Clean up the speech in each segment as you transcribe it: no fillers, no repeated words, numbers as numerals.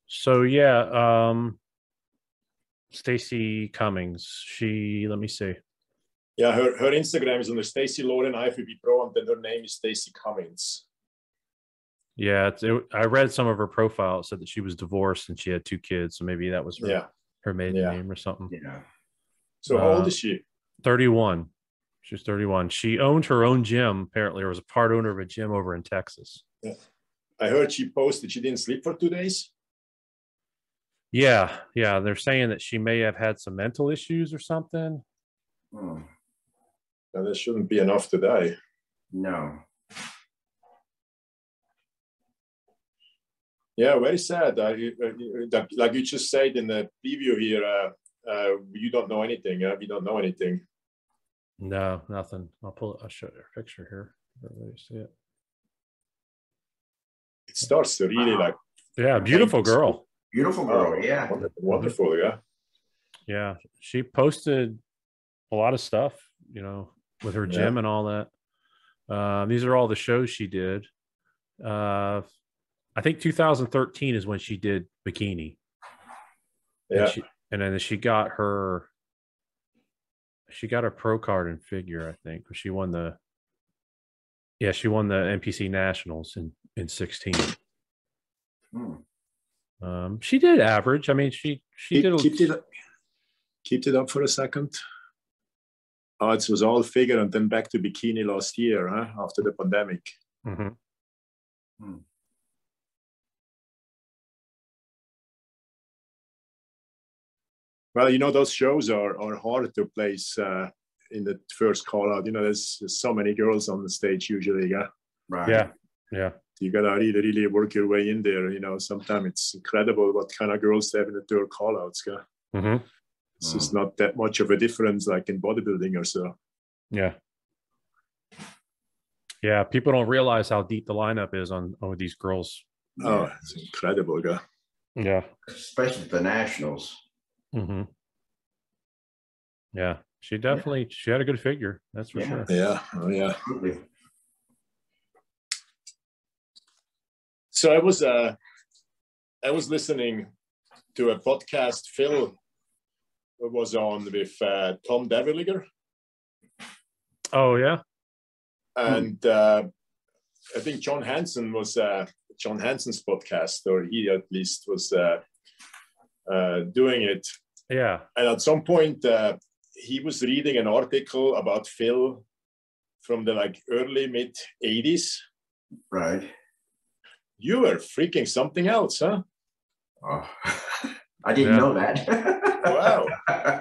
So yeah, Stacey Cummings. Let me see. Yeah, her Instagram is under Stacey Lauren Ifbb Pro, and then her name is Stacey Cummings. Yeah, I read some of her profile. It said that she was divorced and she had 2 kids, so maybe that was her maiden name or something. Yeah. So how old is she? 31. She's 31. She owned her own gym, apparently, or was a part owner of a gym over in Texas. Yeah. I heard she posted she didn't sleep for 2 days. Yeah. They're saying that she may have had some mental issues or something. Now, that shouldn't be enough to die. No. Yeah, very sad. Like you just said in the preview here, you don't know anything. We don't know anything. No, nothing. I'll show you a picture here. Everybody see it. It starts to really beautiful girl. Beautiful girl, yeah. Wonderful, yeah. Yeah, she posted a lot of stuff, with her gym and all that. These are all the shows she did. I think 2013 is when she did bikini. Yeah. And then she got her pro card in figure, I think. She won the NPC Nationals in 16. She did average. I mean, she did. Keep it up for a second. Oh, it was all figure and then back to bikini last year, after the pandemic. Mm-hmm. Well, those shows are hard to place in the first call out. There's so many girls on the stage usually. Yeah. Right. Yeah. You gotta really work your way in there. Sometimes it's incredible what kind of girls they have in the third call outs. Yeah. Mm-hmm. It's just not that much of a difference like in bodybuilding or so. Yeah. Yeah. People don't realize how deep the lineup is on these girls. Oh, it's incredible. Yeah. Yeah. Especially the Nationals. Mm-hmm. Yeah. She had a good figure. That's for sure. Yeah. Oh, yeah. Absolutely. So I was listening to a podcast Phil was on with Tom Deviliger. Oh yeah. And I think John Hansen was John Hansen's podcast, or he at least was doing it. Yeah. And at some point he was reading an article about Phil from the early mid 80s. Right. You were freaking something else, huh? Oh, I didn't know that. Wow.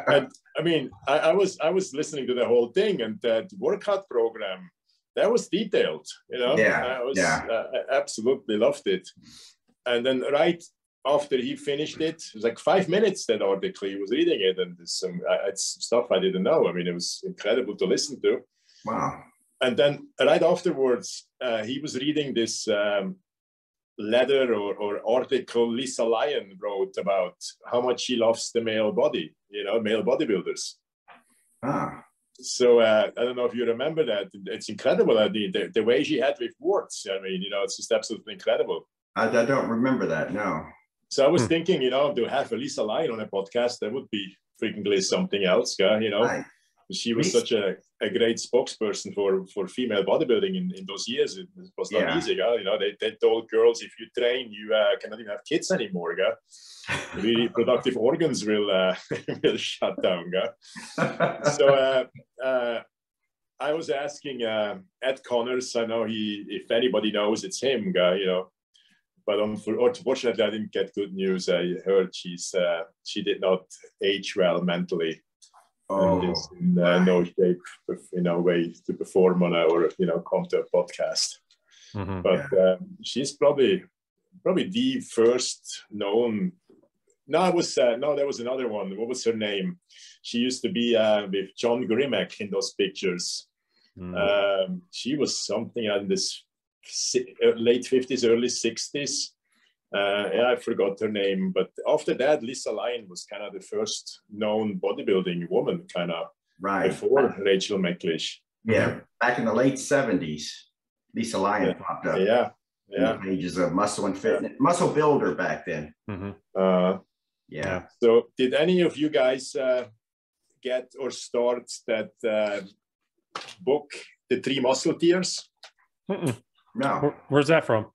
And I mean, I was listening to the whole thing, and that workout program, that was detailed, Yeah. I absolutely loved it. And then right after he finished it was like 5 minutes, that article, he was reading it, and it's stuff I didn't know. I mean, it was incredible to listen to. Wow. And then right afterwards, he was reading this letter or article Lisa Lyon wrote about how much she loves the male body, male bodybuilders. So I don't know if you remember that. It's incredible, the way she had with words. I mean, it's just absolutely incredible. I don't remember that, no. So I was thinking, to have a Lisa Lyon on a podcast, that would be frequently something else, Right. She was such a great spokesperson for female bodybuilding in those years. It was not easy. They told girls, if you train, you cannot even have kids anymore. Really productive organs will shut down. So I was asking Ed Connors. I know if anybody knows, it's him, But unfortunately, I didn't get good news. I heard she did not age well mentally. And is in no shape, way to perform on or come to a podcast. Mm-hmm. But she's probably the first known. No, there was another one. What was her name? She used to be with John Grimek in those pictures. She was something in this late 50s, early 60s. I forgot her name, but after that, Lisa Lyon was kind of the first known bodybuilding woman, kind of before Rachel McLeish. Yeah, back in the late 70s, Lisa Lyon popped up. Yeah. In the pages of Muscle and Fitness, Muscle Builder back then. Yeah. So, did any of you guys get or start that book, The Three Muscleteers? No. Where's that from?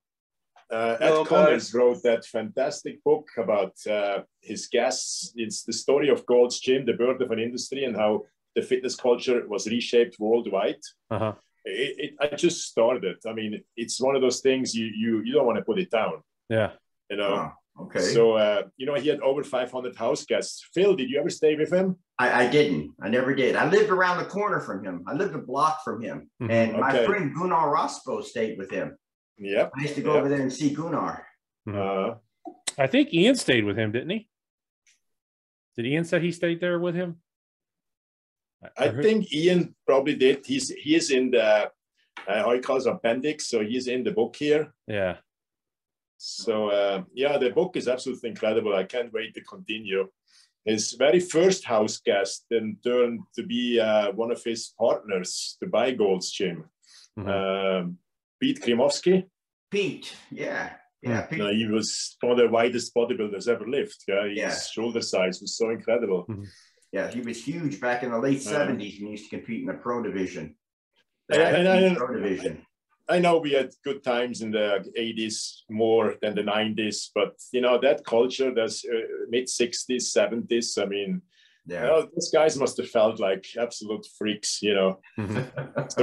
Ed Cummings wrote that fantastic book about his guests. It's the story of Gold's Gym, the birth of an industry, and how the fitness culture was reshaped worldwide. I just started. I mean, it's one of those things you don't want to put it down. Yeah. You know. Okay. So he had over 500 house guests. Phil, did you ever stay with him? I didn't. I never did. I lived around the corner from him. I lived a block from him, and my friend Gunnar Rospo stayed with him. Yep. I used to go over there and see Gunnar. I think Ian stayed with him, didn't he? Did Ian say he stayed there with him? I think Ian probably did. He is in the how he calls appendix, so he's in the book here. Yeah. So the book is absolutely incredible. I can't wait to continue. His very first house guest then turned to be one of his partners to buy Gold's Gym. Pete Krimowski. Pete, yeah. Pete. He was one of the widest bodybuilders ever lived. His shoulder size was so incredible. Yeah, he was huge back in the late 70s and he used to compete in the pro division. Pro division. I know we had good times in the 80s more than the 90s, but that culture, that's mid 60s, 70s. I mean, those guys must have felt like absolute freaks, So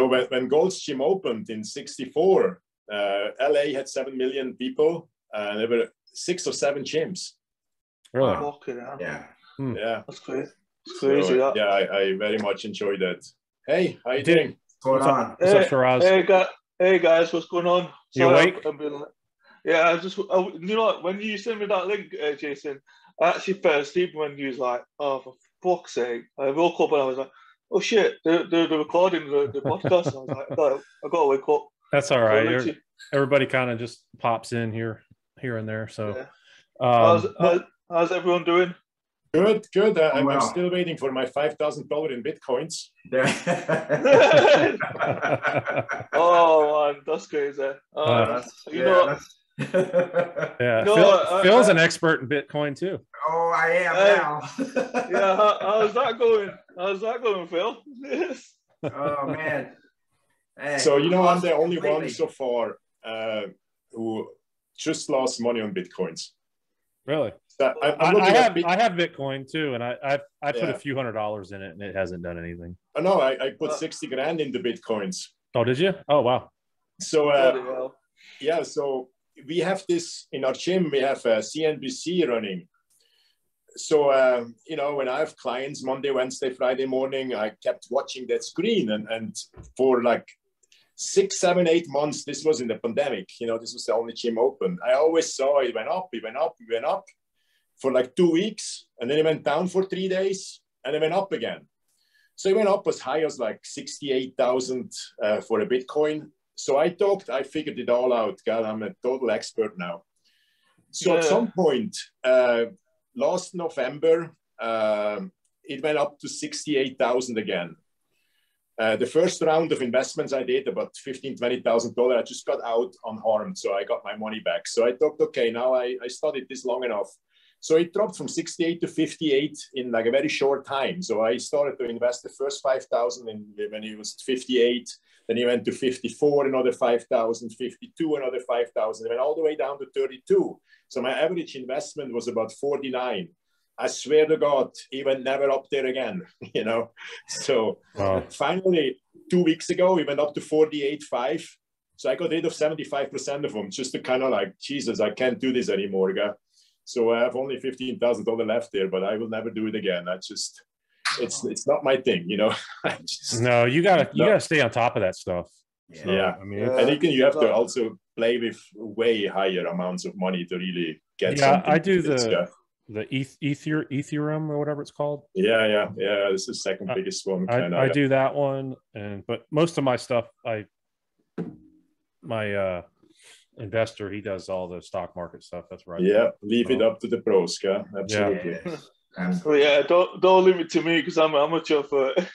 when Gold's Gym opened in '64, LA had 7 million people, and there were 6 or 7 gyms. Really? Yeah. That's crazy. It's crazy. So, I very much enjoyed that. Hey, how you doing? What's on? What's up, Shiraz? Hey guys, what's going on? You awake? I just, when you sent me that link, Jason, I actually fell asleep when you was like, oh, for fuck's sake. I woke up and I was like, oh shit, they're recording the podcast. I was like, I got to wake up. That's all right. Everybody kind of just pops in here and there. So, how's everyone doing? Good. I'm still waiting for my $5,000 in bitcoins. Oh man, that's crazy. Phil's an expert in Bitcoin too. Oh, I am now. How's that going, Phil? Oh man. Hey, so I'm the only one so far who just lost money on bitcoins. Really? I have Bitcoin too, and I put a few $100s in it, and it hasn't done anything. Oh no, I put 60 grand into bitcoins. Oh, did you? Oh wow. So so we have this in our gym. We have a CNBC running. So when I have clients Monday, Wednesday, Friday morning, I kept watching that screen, and for like 6, 7, 8 months, this was in the pandemic. This was the only gym open. I always saw it went up, for like 2 weeks, and then it went down for 3 days, and it went up again. So it went up as high as like 68,000 for a Bitcoin. So I figured it all out. God, I'm a total expert now. So at some point, last November, it went up to 68,000 again. The first round of investments I did, about $15,000, $20,000, I just got out unharmed. So I got my money back. So I thought, okay, now I studied this long enough. So it dropped from 68 to 58 in like a very short time. So I started to invest the first 5,000 when it was 58. Then he went to 54, another 5,000, 52, another 5,000. It went all the way down to 32. So my average investment was about 49. I swear to God, he went never up there again, So finally, 2 weeks ago, he went up to 48.5. So I got rid of 75% of them just to kind of like, Jesus, I can't do this anymore, guy. So I have only $15,000 left there, but I will never do it again. It's not my thing, No, you gotta stay on top of that stuff. So, I mean, and you have to also play with way higher amounts of money to really get something. I do the Ethereum or whatever it's called. Yeah. This is the second biggest one. I do that one, but most of my stuff, investor. He does all the stock market stuff. That's right. Yeah, leave it up to the pros, yeah. Absolutely. Yeah, don't leave it to me because I'm amateur for it.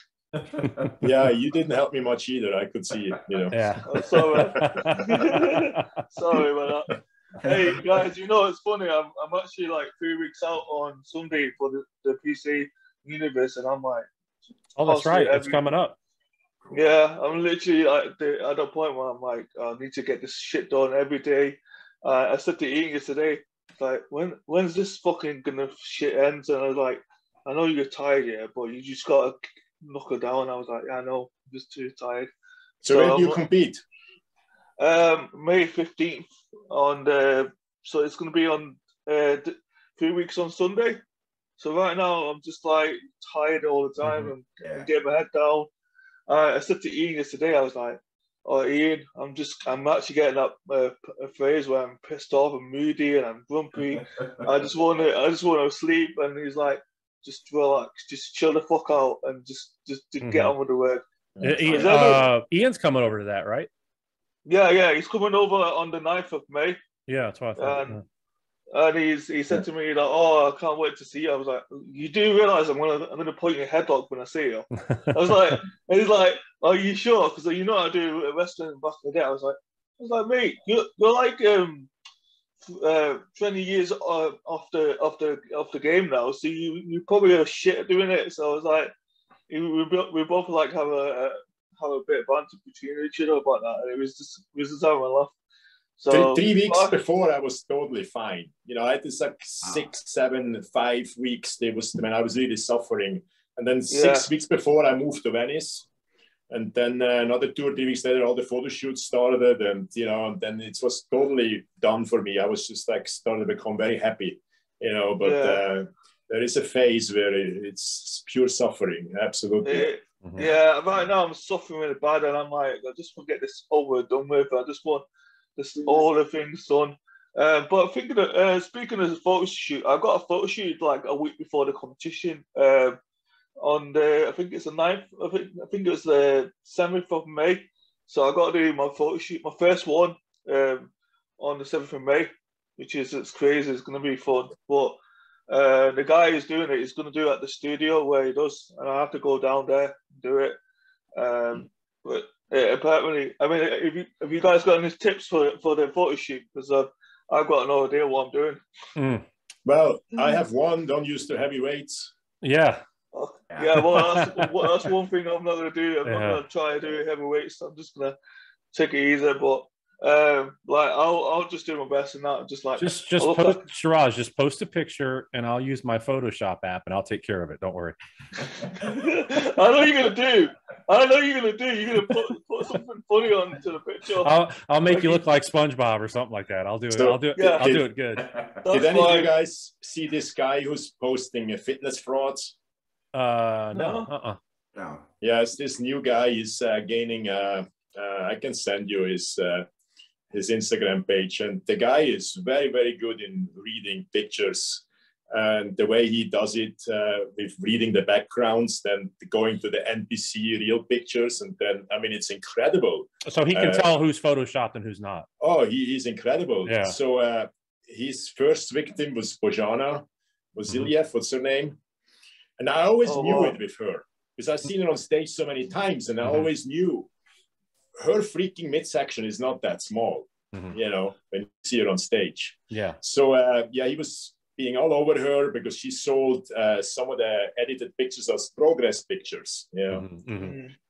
Yeah, you didn't help me much either. I could see it, you know. Yeah. I'm sorry. Sorry about that. Hey guys, it's funny. I'm actually like 3 weeks out on Sunday for the PC Universe, and I'm like, oh, that's right. It's coming up. Yeah, I'm literally like at a point where I'm like, I need to get this shit done every day. I said to Ian yesterday, like, when's this fucking gonna shit ends? And I was like, I know you're tired, yeah, but you just gotta knock her down. I was like, yeah, I know, I'm just too tired. So when do you compete? May 15th so it's gonna be on 3 weeks on Sunday. So right now I'm just like tired all the time and get my head down. I said to Ian yesterday, I was like, "Oh, Ian, I'm actually getting up a phase where I'm pissed off and moody and I'm grumpy. I just want to sleep." And he's like, "Just relax, just chill the fuck out, and just get on with the work." Ian's coming over to that, right? Yeah, he's coming over on the 9th of May. Yeah, that's what I thought. And he said to me, like, "Oh, I can't wait to see you." I was like, "You do realize I'm gonna put you in a headlock when I see you?" I was like, and he's like, "Are you sure?" Because you know I do wrestling back in the day. I was like, "Mate, you're like 20 years off the game now, so you probably are shit at doing it." So I was like, we both like have a bit of banter between each other about that, and it was just having a laugh. So 3 weeks before, I was totally fine. I had this like 6, 7, 5 weeks. When I was really suffering. And then 6 weeks before, I moved to Venice. And then another 2 or 3 weeks later, all the photo shoots started. And, and then it was totally done for me. I was just like started to become very happy, but there is a phase where it's pure suffering. Absolutely. Yeah, right now I'm suffering really bad. And I'm like, I just want to get this over and done with. I just want all the things done. But speaking of the photo shoot, I got a photo shoot like a week before the competition. On I think it's the 9th. I think it was the 7th of May. So I got to do my photo shoot, my first one, on the 7th of May, it's crazy. It's going to be fun. But the guy who's doing it is going to do it at the studio where he does, and I have to go down there and do it. But apparently, I mean, have you guys got any tips for the photo shoot? Because I've got no idea what I'm doing. Well, I have one. Don't use the heavy weights. Yeah. Yeah. Well, that's one thing I'm not going to do. I'm not going to try to do heavy weights. I'm just going to take it easy. But like I'll just do my best in that. Just post, Siraj, just post a picture and I'll use my Photoshop app and I'll take care of it. Don't worry. I know you're gonna do. You're gonna put something funny onto the picture. I'll make you look like SpongeBob or something like that. I'll do it. I'll do it. Yeah. I'll do it good. Did any of you guys see this guy who's posting fitness frauds? No. No. Yeah, it's this new guy. He's gaining. I can send you his Instagram page, and the guy is very, very good in reading pictures. And the way he does it with reading the backgrounds, then going to the NPC real pictures, and then it's incredible. So he can tell who's photoshopped and who's not. Oh, he's incredible. Yeah. So his first victim was Bojana Vasiliev, what's her name? And I always knew it with her because I've seen her on stage so many times, and I always knew her freaking midsection is not that small. When you see her on stage. Yeah. So he was being all over her because she sold some of the edited pictures as progress pictures.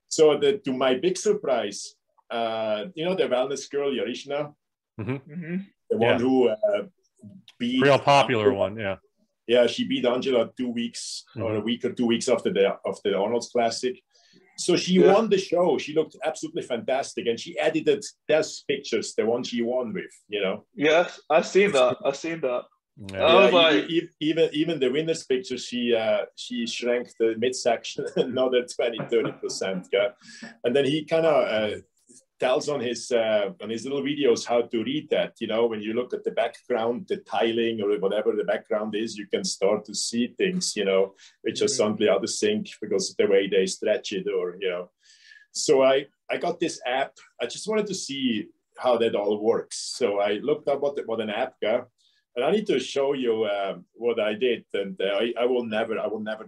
So to my big surprise, the wellness girl Yarishna, the one who beat real popular one, yeah, she beat Angela 2 weeks or a week or 2 weeks after the Arnold's Classic. So she won the show. She looked absolutely fantastic, and she edited those pictures, the one she won with. Yes, I've seen that. Yeah. Even the winner's picture, she shrank the midsection another 20-30%. Yeah? And then he kind of tells on his little videos how to read that. When you look at the background, the tiling or whatever the background is, you can start to see things, which are suddenly out of sync because of the way they stretch it, or So I got this app. I just wanted to see how that all works. So I looked up what an app got, and I need to show you what I did. And I will never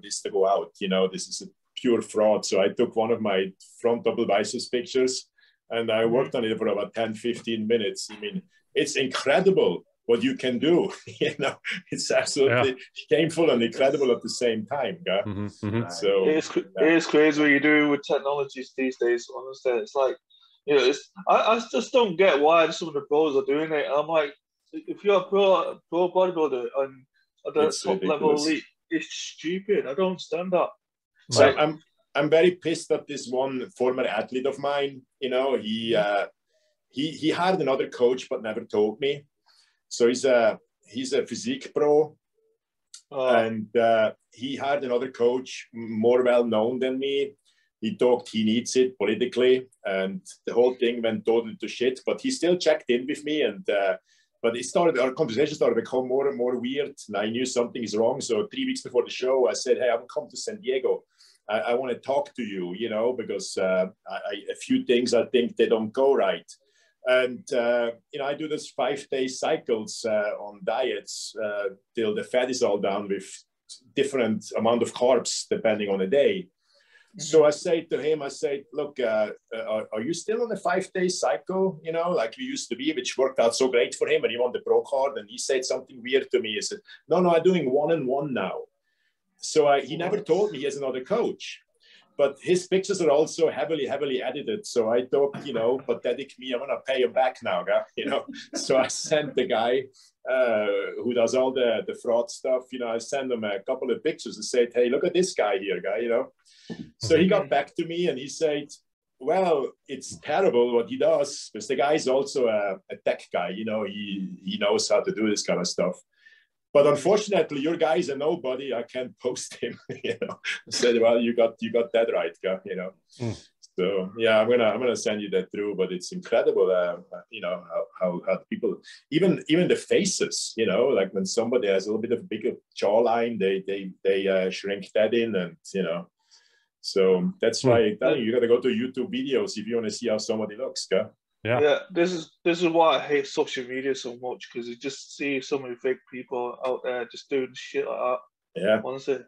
this to go out. You know, this is a pure fraud. So I took one of my front double biceps pictures, and I worked on it for about 10, 15 minutes. I mean, it's incredible what you can do. You know, it's absolutely shameful and incredible at the same time. Yeah? So it's crazy what you do with technologies these days. Honestly, it's like, you know, I just don't get why some of the pros are doing it. I'm like, if you're a pro bodybuilder and at the top level elite, it's stupid. I don't understand that. So like, I'm very pissed at this one former athlete of mine. You know, he hired another coach but never told me. So he's a physique pro, and he hired another coach more well known than me. He talked he needs it politically, and the whole thing went totally to shit. But he still checked in with me, and but our conversation started to become more and more weird. And I knew something is wrong. So 3 weeks before the show, I said, "Hey, I'm come to San Diego. I want to talk to you, you know, because a few things I think they don't go right." And, you know, I do this 5-day cycles on diets till the fat is all down with different amount of carbs depending on the day. So I say to him, I say, look, are you still on a 5-day cycle, you know, like we used to be, which worked out so great for him, and he won the pro card. And he said something weird to me. He said, no, I'm doing 1-on-1 now. So he never told me he has another coach. But his pictures are also heavily edited. So I thought, you know, pathetic me, I'm going to pay him back now, you know. So I sent the guy who does all the fraud stuff, you know, I sent him a couple of pictures and said, hey, look at this guy here, you know. So he got back to me and he said, well, it's terrible what he does, because the guy is also a tech guy, you know, he knows how to do this kind of stuff. But unfortunately, your guy is a nobody. I can't post him. You know, I said, well, you got that right, guy. You know. So yeah, I'm gonna send you that through. But it's incredible, you know, how people, even the faces, you know, like when somebody has a little bit of a bigger jawline, they shrink that in, and you know. So that's why you got to go to YouTube videos if you want to see how somebody looks, guy. Yeah. This is why I hate social media so much, because you just see so many fake people out there just doing shit like that. Yeah, honestly,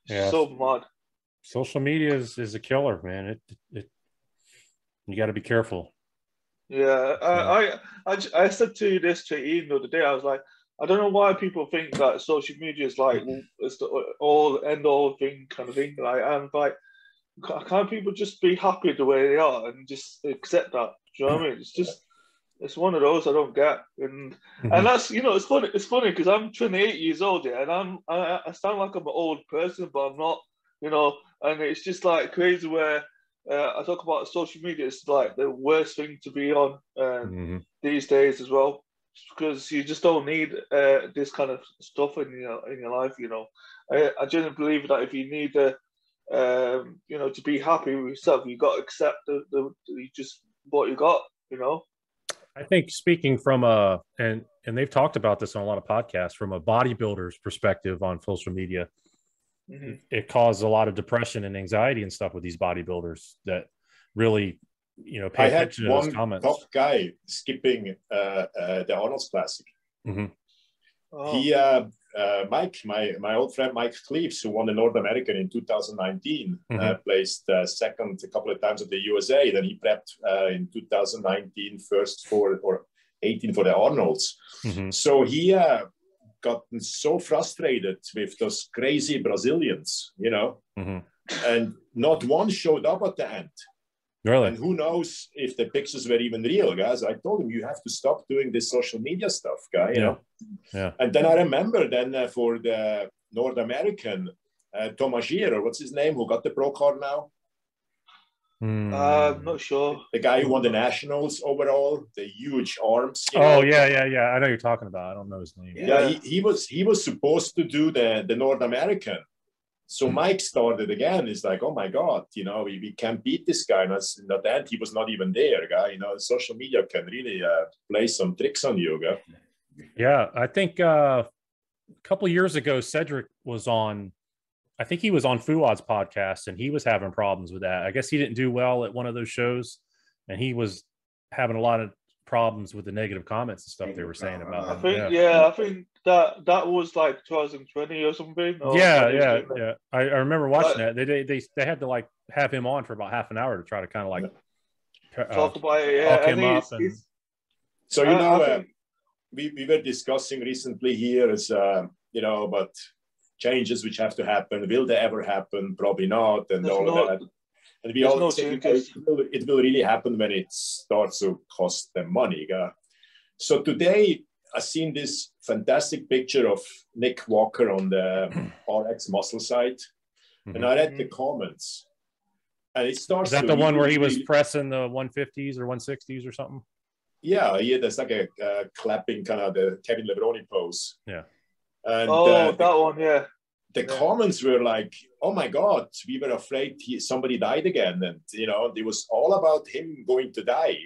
so mad. Social media is a killer, man. It you got to be careful. Yeah, I said to this to Ian the other day. I was like, I don't know why people think that social media is like it's the all end all thing kind of thing. Like, and like, can't people just be happy the way they are and just accept that? Do you know what I mean? It's one of those I don't get, and that's, you know, it's funny because I'm 28 years old, yeah, and I sound like I'm an old person, but I'm not, you know. And it's just like crazy where I talk about social media. It's like the worst thing to be on these days as well, because you just don't need this kind of stuff in your life. You know, I genuinely believe that if you need you know, to be happy with yourself, you got to accept just what you got, you know. I think speaking from and they've talked about this on a lot of podcasts, from a bodybuilder's perspective on social media, it caused a lot of depression and anxiety and stuff with these bodybuilders that really, you know, pay attention to those comments. Top guy skipping the Arnold's Classic. He Mike, my old friend Mike Cleaves, who won the North American in 2019, placed second a couple of times at the USA. Then he prepped in 2019 first or 18 for the Arnolds. So he got so frustrated with those crazy Brazilians, you know, and not one showed up at the end. Really? And who knows if the pictures were even real, guys. I told him, you have to stop doing this social media stuff, guy, you know. Yeah. And then I remember for the North American, Tomagier, or what's his name, who got the pro card now? I'm not sure. The guy who won the nationals overall, the huge arms. You know? Yeah. I know you're talking about. I don't know his name. Yeah, he was supposed to do the North American. So Mike started again. It's like, oh my God, you know, we can't beat this guy. And at the end, he was not even there, guy. You know, social media can really play some tricks on you, guy. Yeah, I think a couple of years ago, Cedric was on. I think he was on Fuad's podcast, and he was having problems with that. I guess he didn't do well at one of those shows, and he was having a lot of problems with the negative comments and stuff they were saying about him. I think that was like 2020 or something. Or yeah. I remember watching that. They had to like have him on for about half an hour to try to kind of like talk about it. Yeah, talk him up. So you know, we were discussing recently here is about changes which have to happen. Will they ever happen? Probably not, and all that. And we all say it will really happen when it starts to cost them money. So today I seen this fantastic picture of Nick Walker on the RX muscle site, and I read the comments, and it starts. Is that the one where he was pressing the 150s or 160s or something? Yeah, there's like a clapping kind of the Kevin Levroni pose. Yeah. And that one, yeah. The comments were like, "Oh my God, we were afraid somebody died again," and it was all about him going to die.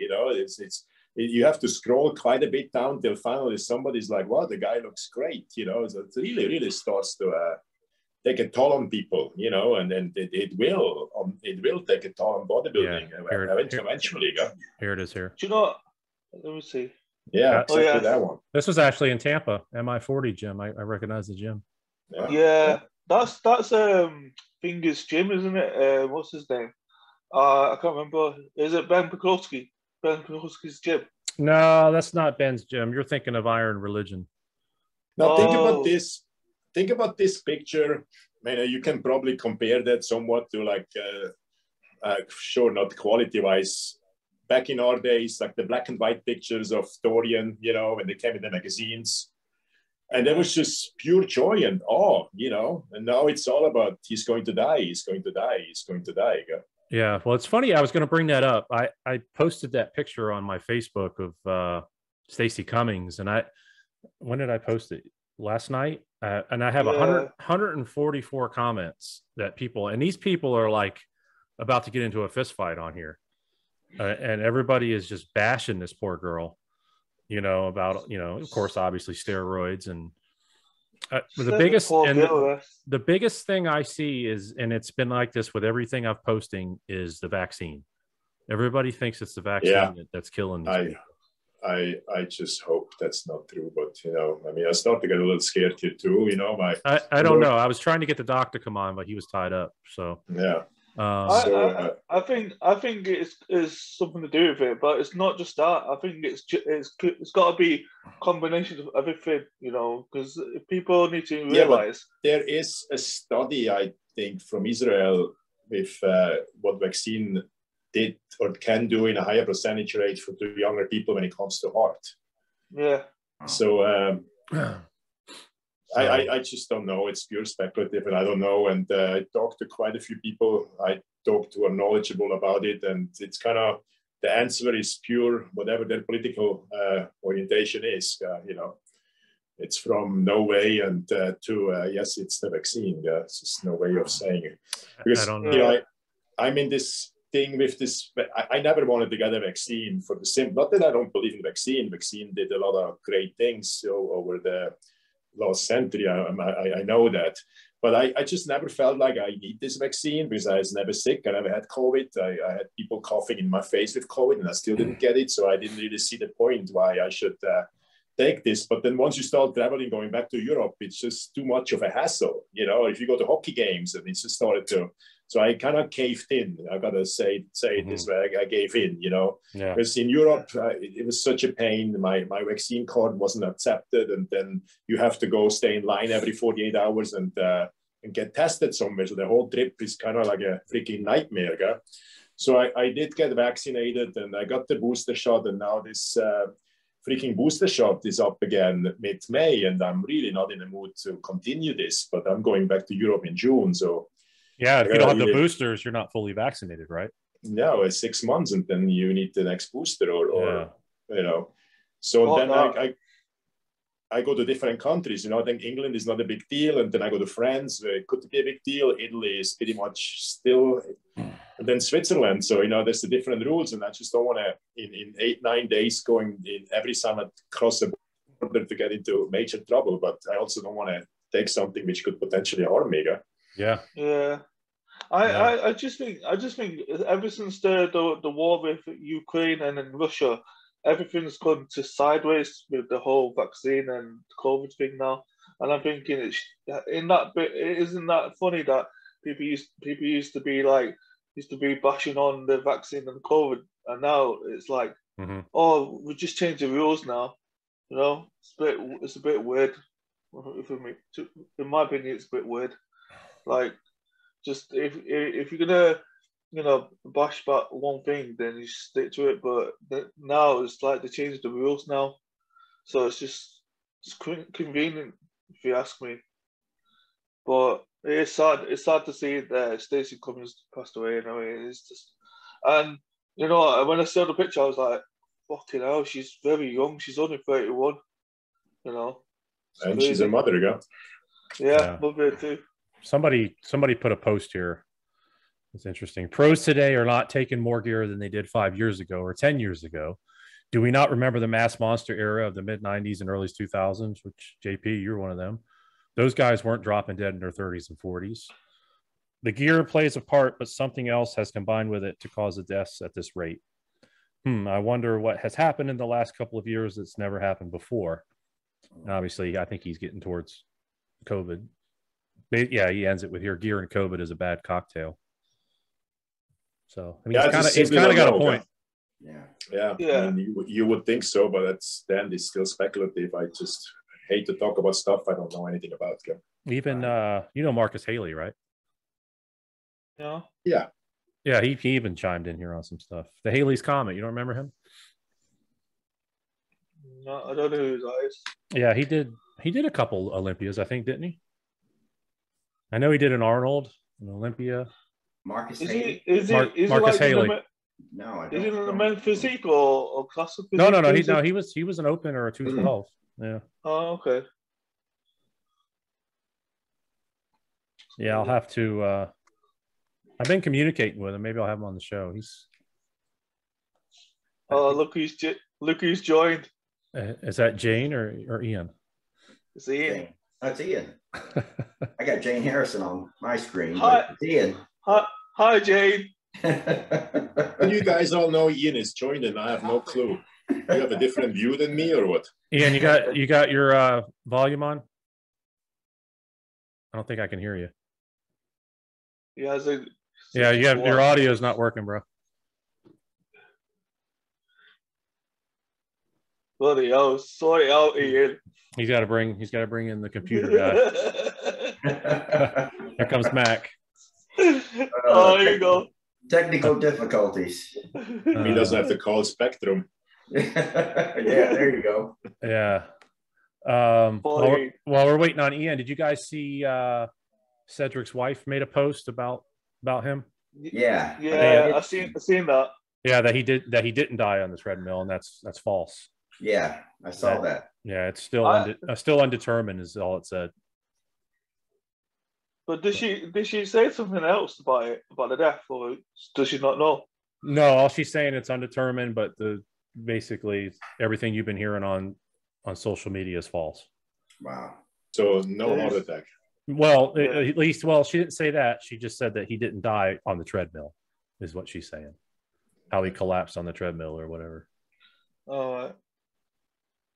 You have to scroll quite a bit down till finally somebody's like, "Wow, the guy looks great." So it really starts to take a toll on people. And it will take a toll on bodybuilding eventually. Here it is. Here. Do you know? Let me see. Yeah, exactly that one. This was actually in Tampa, MI40 gym. I recognize the gym. Yeah. That's Fingers gym, isn't it? What's his name? I can't remember. Is it Ben Pekulski? Ben Pekulski's gym? No, that's not Ben's gym. You're thinking of Iron Religion. Now think about this. Think about this picture. I mean, you can probably compare that somewhat to like, sure, not quality-wise. Back in our days, like the black and white pictures of Dorian, when they came in the magazines. And there was just pure joy and awe, and now it's all about he's going to die, he's going to die, he's going to die. Yeah, well, it's funny. I was going to bring that up. I posted that picture on my Facebook of Stacey Cummings, and when did I post it? Last night? And I have 144 comments that people, and these people are like about to get into a fist fight on here. And everybody is just bashing this poor girl, about, of course, obviously steroids. And the biggest thing I see is, and it's been like this with everything I've posting, is the vaccine. Everybody thinks it's the vaccine that's killing these people. I just hope that's not true, but I start to get a little scared here too. I don't know. I was trying to get the doc to come on, but he was tied up. So yeah. I think it's something to do with it, but it's not just that. I think it's got to be a combination of everything, because people need to realize. There is a study, I think, from Israel with what vaccine did or can do in a higher percentage rate for the younger people when it comes to heart. Yeah. So I just don't know. It's pure speculative, and I don't know. And I talked to quite a few people I talked to are knowledgeable about it, and it's kind of the answer is pure, whatever their political orientation is. It's from no way and to yes, it's the vaccine. It's just no way of saying it. Because I don't know. I'm in this thing with this. I never wanted to get a vaccine for the simple. Not that I don't believe in vaccine. Vaccine did a lot of great things over the last century. I know that, but I just never felt like I need this vaccine because I was never sick. I never had COVID. I had people coughing in my face with COVID, and I still didn't get it. So I didn't really see the point why I should take this. But then once you start traveling, going back to Europe, it's just too much of a hassle. If you go to hockey games, and it's just started to. So I kind of caved in. I gotta say it this way. I gave in, Because in Europe, it was such a pain. My vaccine card wasn't accepted, and then you have to go stay in line every 48 hours and get tested somewhere. So the whole trip is kind of like a freaking nightmare. Okay? So I did get vaccinated, and I got the booster shot, and now this freaking booster shot is up again mid-May, and I'm really not in the mood to continue this. But I'm going back to Europe in June, so. Yeah, if you don't have the boosters, you're not fully vaccinated, right? No, it's 6 months, and then you need the next booster, or So then I go to different countries. I think England is not a big deal, and then I go to France, where it could be a big deal. Italy is pretty much still, and then Switzerland. So there's the different rules, and I just don't want to in 8-9 days going in every summer across the border to get into major trouble. But I also don't want to take something which could potentially harm me. Yeah. I just think ever since the war with Ukraine and then Russia, everything's gone to sideways with the whole vaccine and COVID thing now. And I'm thinking, isn't that funny that people used to be bashing on the vaccine and COVID, and now it's like, oh, we just changed the rules now. You know, it's a bit weird. For me, in my opinion, it's a bit weird. Like, just if you're gonna, bash about one thing, then you stick to it. But now it's like they changed the rules now, so it's convenient if you ask me. But it's sad. It's sad to see that Stacey Cummings passed away. It's just, and when I saw the picture, I was like, fucking hell, she's very young. She's only 31. And crazy. She's a mother, girl. Yeah, mother too. Somebody put a post here. It's interesting. Pros today are not taking more gear than they did 5 years ago or 10 years ago. Do we not remember the mass monster era of the mid 90s and early 2000s, which JP, you're one of them? Those guys weren't dropping dead in their 30s and 40s. The gear plays a part, but something else has combined with it to cause the deaths at this rate. I wonder what has happened in the last couple of years that's never happened before. And obviously, I think he's getting towards COVID. But yeah, he ends it with here, gear and COVID is a bad cocktail. So, I mean, he's kind of got a point. Yeah. I mean, you would think so, but it's still speculative. I just hate to talk about stuff I don't know anything about. Even Marcus Haley, right? Yeah. Yeah, he even chimed in here on some stuff. The Haley's Comet, you don't remember him? No, I don't know who that is. Yeah, he did a couple Olympias, I think, didn't he? I know he did an Arnold, an Olympia. Marcus Haley? Marcus Haley. No, I don't. Is it in the men's physique or classic physique? No. He was an open or a 212. Yeah. Oh, okay. Yeah, I'll have to. I've been communicating with him. Maybe I'll have him on the show. Look who's joined. Is that Jane or Ian? It's Ian. That's Ian. I got Jane Harrison on my screen. Hi, it's Ian. Hi, Jane. You guys all know Ian is joined, and I have no clue. You have a different view than me, or what? Ian, you got your volume on? I don't think I can hear you. Yeah, your audio is not working, bro. Bloody hell! Sorry out, Ian. He's got to bring in the computer guy. Here comes Mac. There you go. Technical difficulties. He doesn't have to call Spectrum. Yeah, there you go. Yeah. While we're waiting on Ian, did you guys see Cedric's wife made a post about him? Yeah. I've seen that. Yeah, that he didn't die on the treadmill, and that's false. Yeah, I saw that. Yeah, it's still still undetermined is all it said. But did she say something else about the death, or does she not know? No, all she's saying it's undetermined, but basically everything you've been hearing on social media is false. Wow. So no heart attack. Well, at least, she didn't say that. She just said that he didn't die on the treadmill, is what she's saying. How he collapsed on the treadmill or whatever. All right.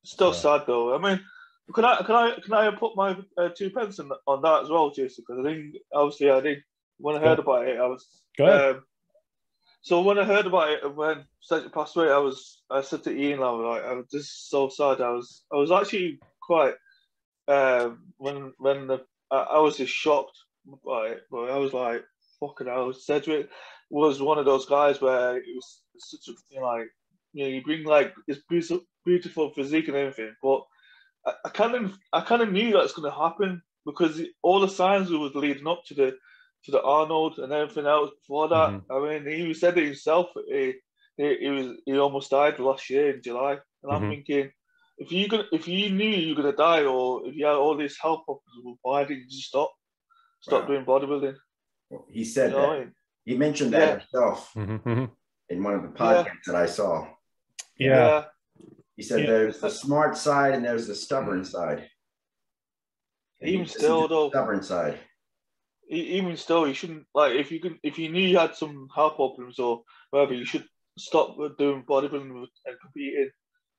Still sad though. I mean, can I put my 2 pence on that as well, Jason? Because I think obviously when I heard about it, I was. Go ahead. So when I heard about it when Cedric passed away, I said to Ian, I was just so sad. I was actually quite I was just shocked by it, but I was like, fucking hell. Cedric was one of those guys where it was such a you bring like this beautiful physique and everything, but I kind of knew that's going to happen because all the signs was leading up to the Arnold and everything else before that. Mm-hmm. I mean, he said it himself. He almost died last year in July, and I'm thinking, if you knew you were gonna die, or if you had all this health problems, why didn't you stop doing bodybuilding? He said that. He mentioned that himself in one of the podcasts that I saw. Yeah. He said there's the smart side and there's the stubborn side. Even still, though, stubborn side. Even still, you shouldn't if you knew you had some health problems or whatever, you should stop doing bodybuilding and competing.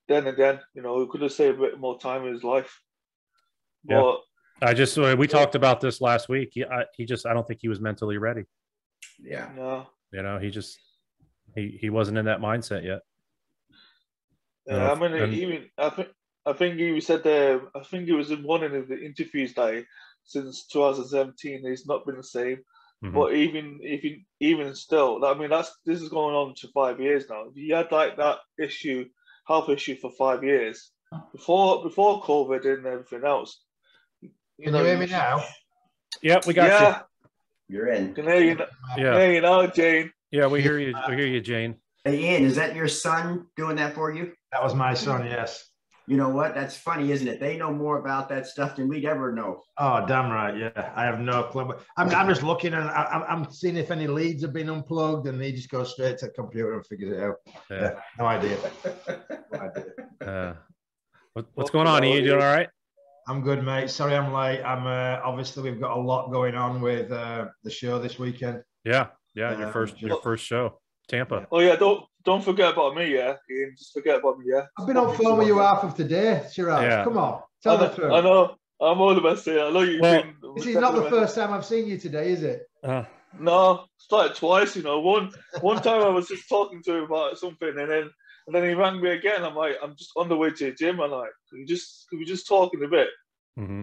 then again, you know, he could have saved a bit more time in his life. But we talked about this last week. I don't think he was mentally ready. Yeah. No. You know, he wasn't in that mindset yet. Yeah, I mean, I think he said I think he was in one of the interviews that since 2017 he's not been the same. Mm-hmm. But even still, I mean, this is going on to 5 years now. He had like that health issue for 5 years before COVID and everything else. Can you hear me now? Yep, we got you. You're in. Can hear you. Yeah. Hear you now, Jane. Yeah, we hear you. We hear you, Jane. Hey, Ian, is that your son doing that for you? That was my son. Yes. You know what? That's funny, isn't it? They know more about that stuff than we'd ever know. Oh, damn right. Yeah, I have no clue. I'm just looking and I'm seeing if any leads have been unplugged, and he just goes straight to the computer and figures it out. Yeah, no idea. What's going on? Are you doing all right? I'm good, mate. Sorry, I'm late. Obviously we've got a lot going on with the show this weekend. Yeah, your first show, Tampa. Oh yeah, don't forget about me, yeah. Ian, just forget about me, yeah. I've been on phone with you half of today, Shiraz. Yeah. Come on, tell the truth. I know. I'm all the best here. I know you've been. This is not the first time I've seen you today, is it? No, it's like twice. You know, one time I was just talking to him about something, and then he rang me again. I'm like, I'm just on the way to the gym. I'm like, can we just talk in a bit? Mm-hmm.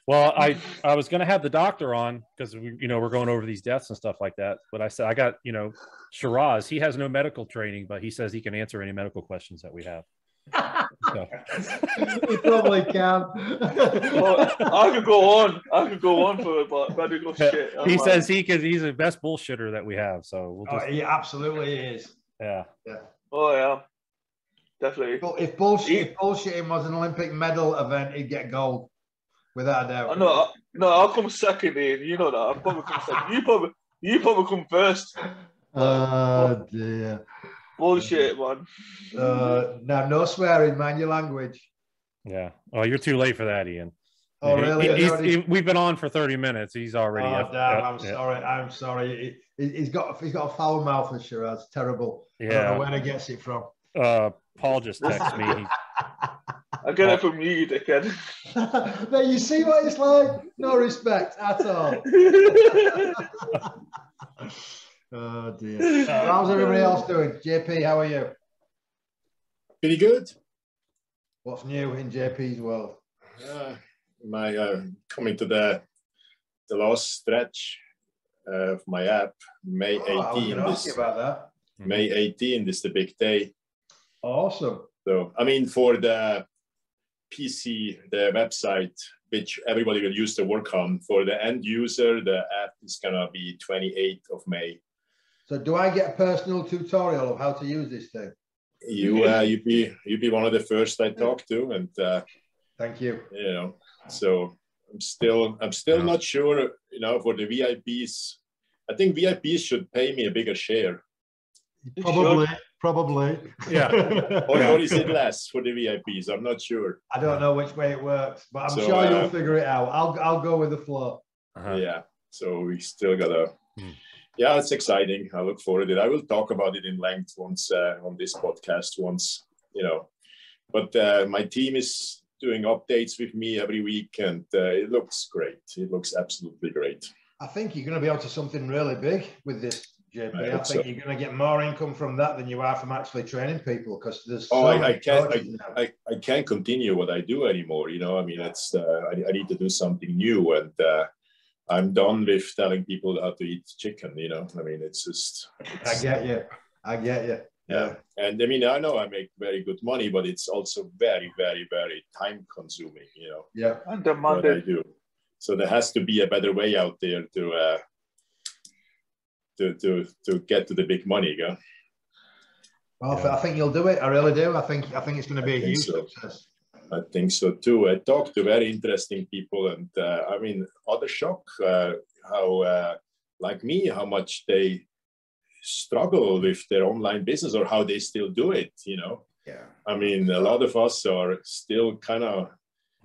Well, I was going to have the doctor on because we're going over these deaths and stuff like that. But I said I got Shiraz. He has no medical training, but he says he can answer any medical questions that we have. So. He probably can. Well, I could go on for about medical shit. He says he's the best bullshitter that we have. So he absolutely is. Yeah. Oh yeah, definitely. But if bullshitting was an Olympic medal event, he'd get gold. Without a doubt. No, I'll come second, Ian. You know that. I'll probably come second. You probably come first. Oh, dear. Bullshit, man. No swearing, mind your language. Yeah. Oh, you're too late for that, Ian. Oh, really? We've been on for 30 minutes. He's already. Oh, damn! I'm sorry. He's got a foul mouth, and Shiraz. Terrible. Yeah. I don't know where he gets it from. Paul just texted me. I get it from you, dickhead. There, you see what it's like? No respect at all. Oh dear. How's everybody else doing? JP, how are you? Pretty good. What's new in JP's world? Coming to the last stretch of my app, May 18. I was going to ask you about that. May 18 is the big day. Awesome. So, I mean, for the PC, the website, which everybody will use to work on, for the end user, the app is going to be 28th of May. So do I get a personal tutorial of how to use this thing? You'd be one of the first I talk to, and thank you. So I'm still not sure. For the VIPs, I think VIPs should pay me a bigger share. Probably. Yeah. or is it less for the VIPs? I'm not sure. I don't know which way it works, but I'm sure you'll figure it out. I'll go with the flow. Yeah. So we still gotta. Yeah, it's exciting. I look forward to it. I will talk about it in length once on this podcast But my team is doing updates with me every week, and it looks great. It looks absolutely great. I think you're going to be onto something really big with this, JP. I think you're going to get more income from that than you are from actually training people, because there's. I can't continue what I do anymore. I mean, it's I need to do something new, and I'm done with telling people how to eat chicken. I mean, it's just. I get you. Yeah, and I mean, I know I make very good money, but it's also very, very, very time consuming. Yeah, and demanding. What I do. So there has to be a better way out there to get to the big money, yeah. Well, I think you'll do it. I really do. I think it's going to be a huge success. I think so too. I talked to very interesting people, and I mean, other shock how like me, how much they struggle with their online business or how they still do it. Yeah. I mean, a lot of us are still kind of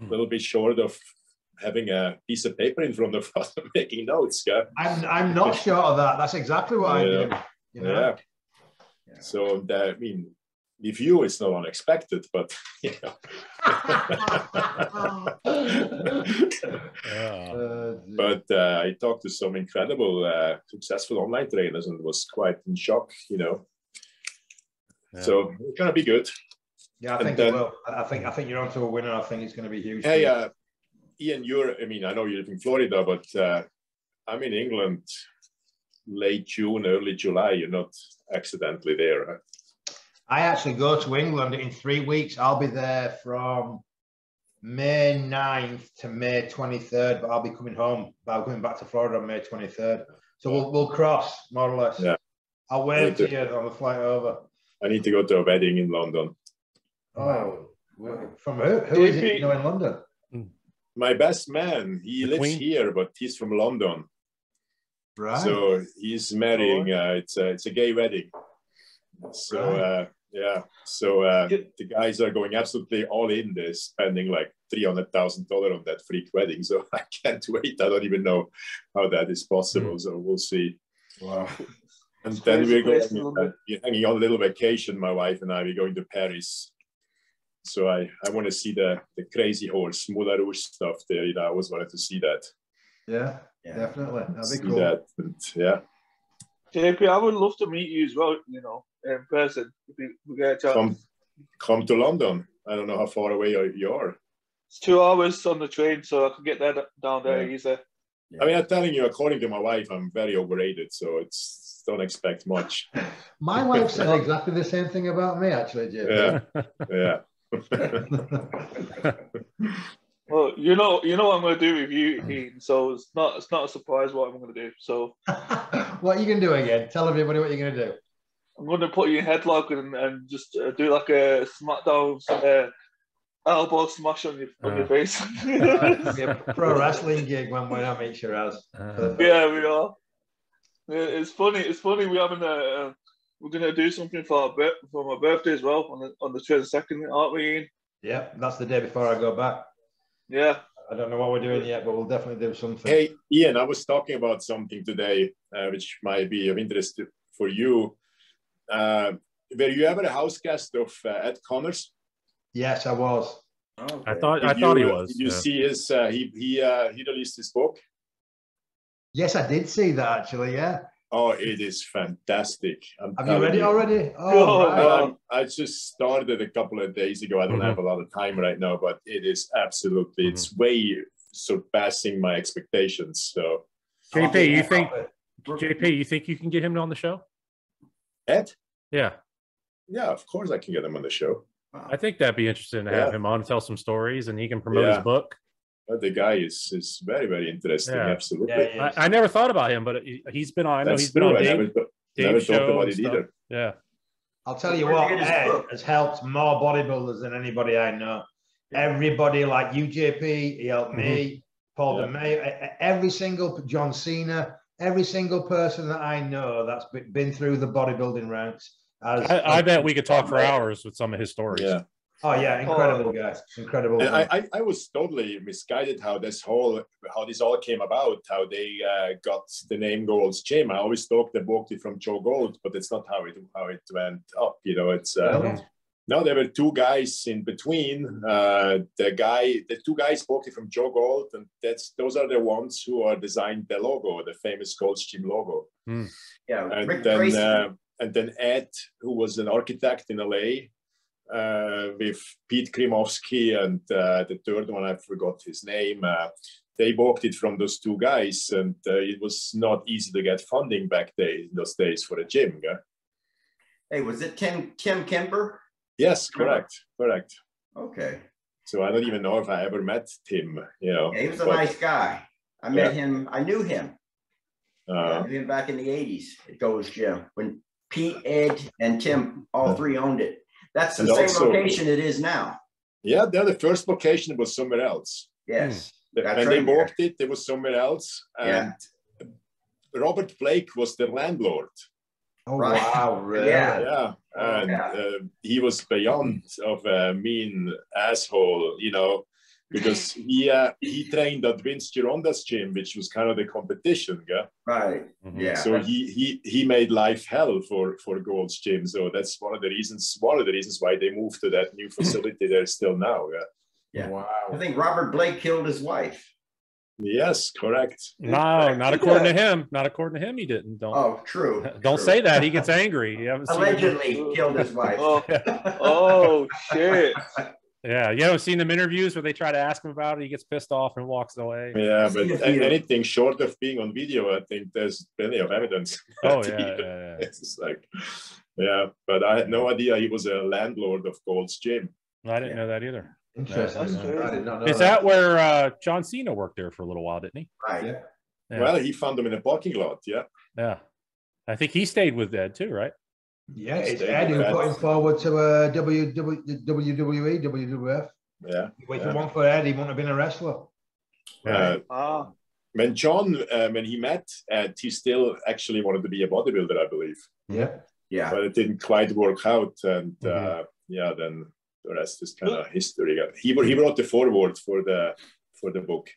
a little bit short of having a piece of paper in front of us and making notes. Yeah. I'm not short of that. That's exactly what I do. Yeah. So I mean, with you, it's not unexpected, but you know. But I talked to some incredible, successful online trainers and was quite in shock, you know. Yeah. So it's gonna be good. Yeah, I think it will. I think you're onto a winner. I think it's going to be huge. Hey, Ian, I know you live in Florida, but I'm in England late June, early July. You're not accidentally there, right? I actually go to England in 3 weeks. I'll be there from May 9th to May 23rd, but I'll be coming home. I'll be coming back to Florida on May 23rd. So we'll cross, more or less. Yeah. I'll wave to you on the flight over. I need to go to a wedding in London. Oh, from who? Who is it you know in London? My best man. He lives here, but he's from London. Right. So he's marrying. It's a gay wedding. So yeah. So the guys are going absolutely all in. They're spending like $300,000 on that freak wedding. So I can't wait. I don't even know how that is possible. So we'll see. Wow. And then we're going hanging on a little vacation. My wife and I. We're going to Paris. So I want to see the crazy horse, Moulin Rouge stuff there. You know, I always wanted to see that. Yeah, definitely. That'd be cool. That, and, yeah. JP, I would love to meet you as well, you know, in person. If we get a chance. Come to London. I don't know how far away you are. It's 2 hours on the train, so I can get there down there easy. Yeah. I mean, I'm telling you, according to my wife, I'm very overrated, so don't expect much. My wife said exactly the same thing about me, actually, JP. Yeah. Well, you know what I'm going to do with you, Ian. So it's not a surprise what I'm going to do. So, what are you going to do again? Tell everybody what you're going to do. I'm going to put you in headlock and just do like a SmackDown elbow smash on your face. Be a pro wrestling gig when we're not make sure as. Yeah, we are. It's funny. We're having we're gonna do something for my birthday as well on the 22nd, aren't we, Ian? Yeah, that's the day before I go back. Yeah. I don't know what we're doing yet, but we'll definitely do something. Hey, Ian, I was talking about something today, which might be of interest for you. Were you ever a house guest of Ed Connors? Yes, I was. Okay. I thought he was. Did you see his? He released his book. Yes, I did see that actually. Yeah. Oh, it is fantastic. Have you read it already? Oh, right. I just started a couple of days ago. I don't have a lot of time right now, but it is absolutely, it's way surpassing my expectations. So, JP, you think you can get him on the show? Ed? Yeah. Yeah, of course I can get him on the show. I think that'd be interesting to have him on and tell some stories, and he can promote his book. The guy is very, very interesting. Yeah. Absolutely. Yeah, I never thought about him, but he's been on. I know he's been on never thought about it either. Yeah. I'll tell you what, Ed has helped more bodybuilders than anybody I know. Everybody like you, JP, he helped me, Paul DeMay, every single John Cena, every single person that I know that's been through the bodybuilding ranks. I bet we could talk for hours with some of his stories. Yeah. Oh yeah, incredible guy, incredible. I was totally misguided how this all came about, how they got the name Gold's Gym. I always thought they bought it from Joe Gold, but it's not how it went up. You know, it's no, there were two guys in between. The two guys bought it from Joe Gold, and those are the ones who are designed the logo, the famous Gold's Gym logo. Yeah, and then Ed, who was an architect in LA. With Pete Krimowski and the third one, I forgot his name. They bought it from those two guys, and it was not easy to get funding back in those days for a gym. Hey, was it Tim Kemper? Yes, correct. Okay. So I don't even know if I ever met Tim. You know, he was a nice guy. I met him. I knew him. I knew him back in the '80s at Gold's Gym when Pete, Ed, and Tim all three owned it. That's the same location it is now. Yeah, the first location was somewhere else. Yes. When they bought it, it was somewhere else. And Robert Blake was the landlord. Oh, right. Wow. Really? Yeah. And he was beyond of a mean asshole, you know. because he trained at Vince Gironda's gym, which was kind of the competition, yeah. Right. Yeah. So he made life hell for Gold's Gym. So that's one of the reasons why they moved to that new facility there still now. Yeah. Yeah. Wow. I think Robert Blake killed his wife. Yes, correct. No, not according to him. Not according to him, he didn't. Oh, true. Don't say that. He gets angry. Allegedly killed his wife. Oh shit. Yeah, you haven't seen them interviews where they try to ask him about it. He gets pissed off and walks away. Yeah, but anything short of being on video, I think there's plenty of evidence. Oh, yeah. It's like, yeah, but I had no idea he was a landlord of Gold's Gym. I didn't know that either. Interesting. I did not know Is that where John Cena worked there for a little while, didn't he? Right. Yeah. Yeah. Well, he found them in a parking lot, yeah. Yeah. I think he stayed with Ed too, right? Yeah, it's Ed who put him forward to WWE, WWF. Yeah. If it weren't for Ed, he wouldn't have been a wrestler. When John, when he met Ed, he still actually wanted to be a bodybuilder, I believe. Yeah. Yeah. But it didn't quite work out. And yeah, then the rest is kind of history. He wrote the foreword for the book.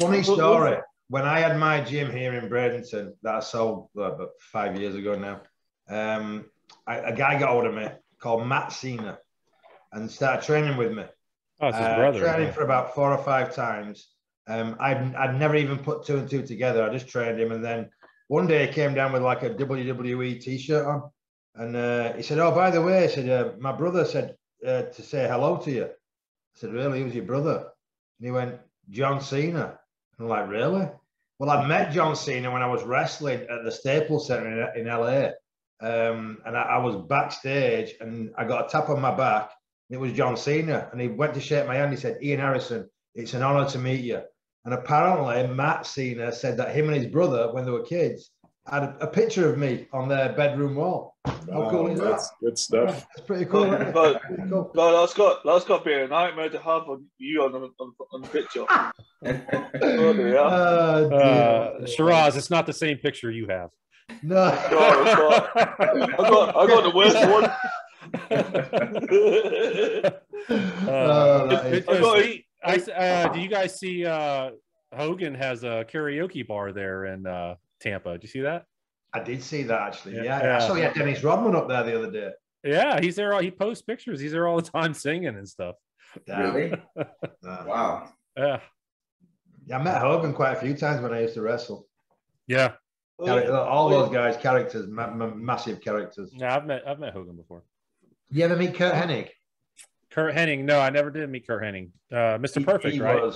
Funny story. When I had my gym here in Bradenton that I sold about 5 years ago now, a guy got hold of me called Matt Cena and started training with me. Oh, it's his brother. Training for about 4 or 5 times. I'd never even put 2 and 2 together. I just trained him, and then one day he came down with like a WWE T-shirt on, and he said, "Oh, by the way," he said, "my brother said to say hello to you." I said, "Really? Who's your brother?" And he went, "John Cena." I'm like, "Really?" Well, I met John Cena when I was wrestling at the Staples Center in LA. And I was backstage and I got a tap on my back. And it was John Cena. And he went to shake my hand. He said, "Ian Harrison, it's an honor to meet you." And apparently Matt Cena said that him and his brother, when they were kids, had a picture of me on their bedroom wall. How cool is that? That's good stuff. That's pretty cool. Isn't But, it? Cool. that's got to be a nightmare to have on you on the picture. Shiraz, it's not the same picture you have. No. I got the worst one. Do you guys see Hogan has a karaoke bar there in Tampa? Did you see that? I did see that actually. Yeah. I saw you had Dennis Rodman up there the other day. Yeah, he's there. He posts pictures. He's there all the time singing and stuff. Really? Wow. Yeah. Yeah, I met Hogan quite a few times when I used to wrestle. Yeah. All those guys, characters, massive characters. Yeah, I've met Hogan before. You ever meet Kurt Hennig? Kurt Hennig? No, I never did meet Kurt Hennig. Mr. Perfect, right?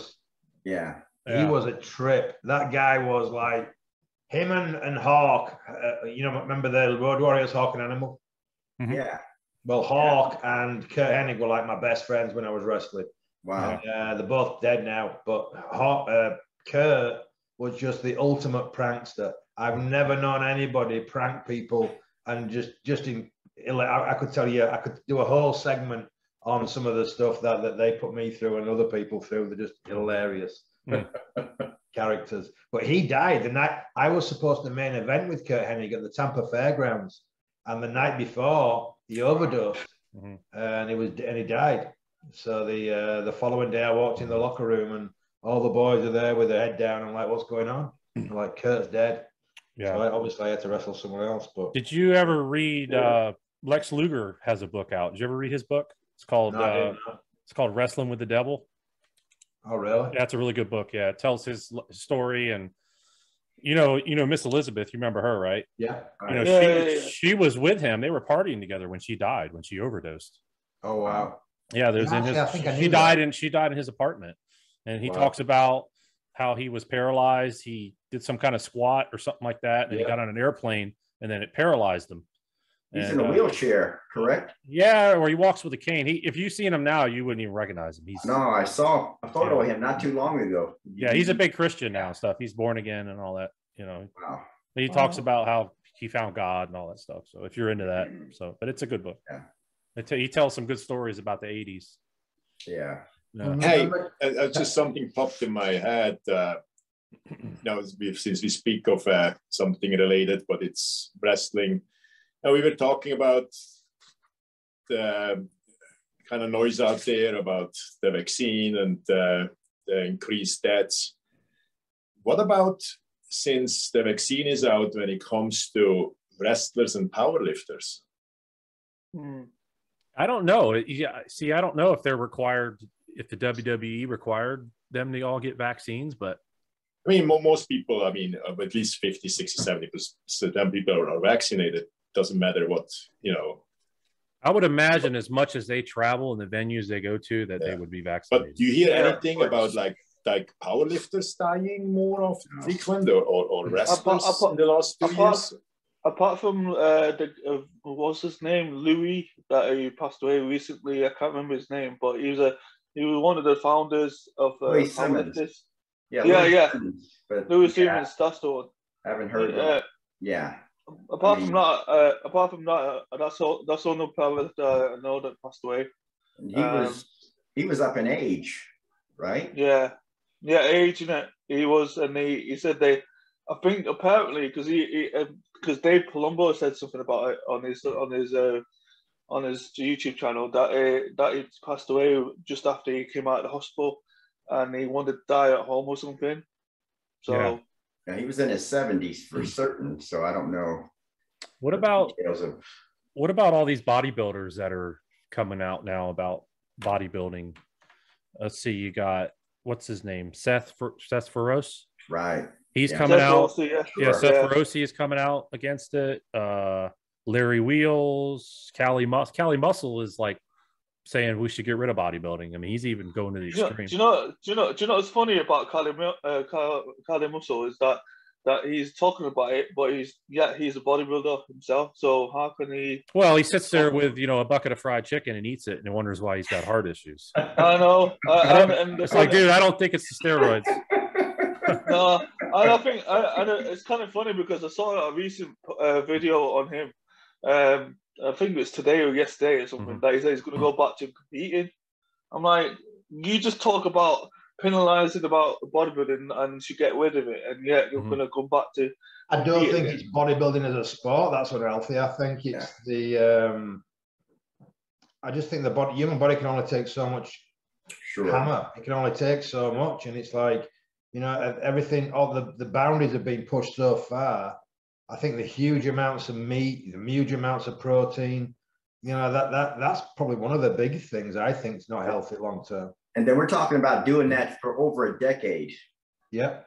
He was a trip. That guy was like him and Hawk. Remember the Road Warriors, Hawk and Animal? Mm-hmm. Yeah. Well, Hawk and Kurt Hennig were like my best friends when I was wrestling. Wow. They're both dead now, but Kurt was just the ultimate prankster. I've never known anybody prank people and I could tell you, I could do a whole segment on some of the stuff that they put me through and other people through. They're just hilarious characters. But he died the night I was supposed to main event with Kurt Hennig at the Tampa Fairgrounds, and the night before he overdosed, and he died. So the following day I walked in the locker room and all the boys are there with their head down. I'm like, "What's going on?" I'm like, "Kurt's dead." Yeah. So obviously I had to wrestle somewhere else. But did you ever read? Lex Luger has a book out. Did you ever read his book? It's called Wrestling with the Devil. Oh, really? That's a really good book. Yeah, it tells his story, and you know Miss Elizabeth. You remember her, right? Yeah. She was with him. They were partying together when she died, when she overdosed. Oh wow. Yeah, she died in his apartment, and he talks about how he was paralyzed. He did some kind of squat or something like that, and he got on an airplane, and then it paralyzed him. He's in a wheelchair, correct? Yeah, or he walks with a cane. If you seen him now, you wouldn't even recognize him. No, I saw a photo of him not too long ago. Yeah, he's a big Christian now and stuff. He's born again and all that, Wow. He talks about how he found God and all that stuff. So if you're into that, but it's a good book. Yeah. He tells some good stories about the 80s. Yeah. Hey, just something popped in my head. Since we speak of something related, but it's wrestling. We were talking about kind of noise out there about the vaccine and the increased deaths. What about since the vaccine is out when it comes to wrestlers and powerlifters? I don't know. Yeah, see, I don't know if they're required, if the WWE required them to all get vaccines, but I mean, most people, I mean, at least 50, 60, 70% people are vaccinated. Doesn't matter what, you know. I would imagine as much as they travel and the venues they go to that they would be vaccinated. But do you hear anything about like powerlifters dying more frequent or wrestlers in the last 2 years? Apart from what's his name, Louis, that he passed away recently. I can't remember his name, but he was one of the founders of Powerlifters. Yeah. Louis Simmons, that's the one. I haven't heard of that. Yeah. Apart from that, that's all the powerlifter I know that passed away. He was up in age, right? Yeah, age in it. He was, and he said I think apparently because Dave Palumbo said something about it on his YouTube channel that he passed away just after he came out of the hospital, and he wanted to die at home or something. So yeah, he was in his 70s for certain. So I don't know. What about all these bodybuilders that are coming out now about bodybuilding? Let's see, you got what's his name, Seth Feroce, right? He's coming out. Seth Feroce is coming out against it. Larry Wheels, Cali Muscle is like saying we should get rid of bodybuilding. I mean, he's even going to the extreme. Do you know what's funny about Cali Muscle is that he's talking about it, but he's a bodybuilder himself. So how can he? Well, he sits there with a bucket of fried chicken and eats it, and wonders why he's got heart issues. I know. It's like, dude, I don't think it's the steroids. No, I think it's kind of funny because I saw a recent video on him. I think it was today or yesterday or something that he said he's going to go back to competing. I'm like, you just talk about penalizing about bodybuilding and should get rid of it, and yet you're going to come back to. I don't think it's bodybuilding as a sport that's unhealthy. I think it's the. I just think the human body can only take so much hammer. It can only take so much, and it's like, everything. All the boundaries have been pushed so far. I think the huge amounts of meat, the huge amounts of protein, that's probably one of the big things I think is not healthy long term. And then we're talking about doing that for over a decade. Yeah.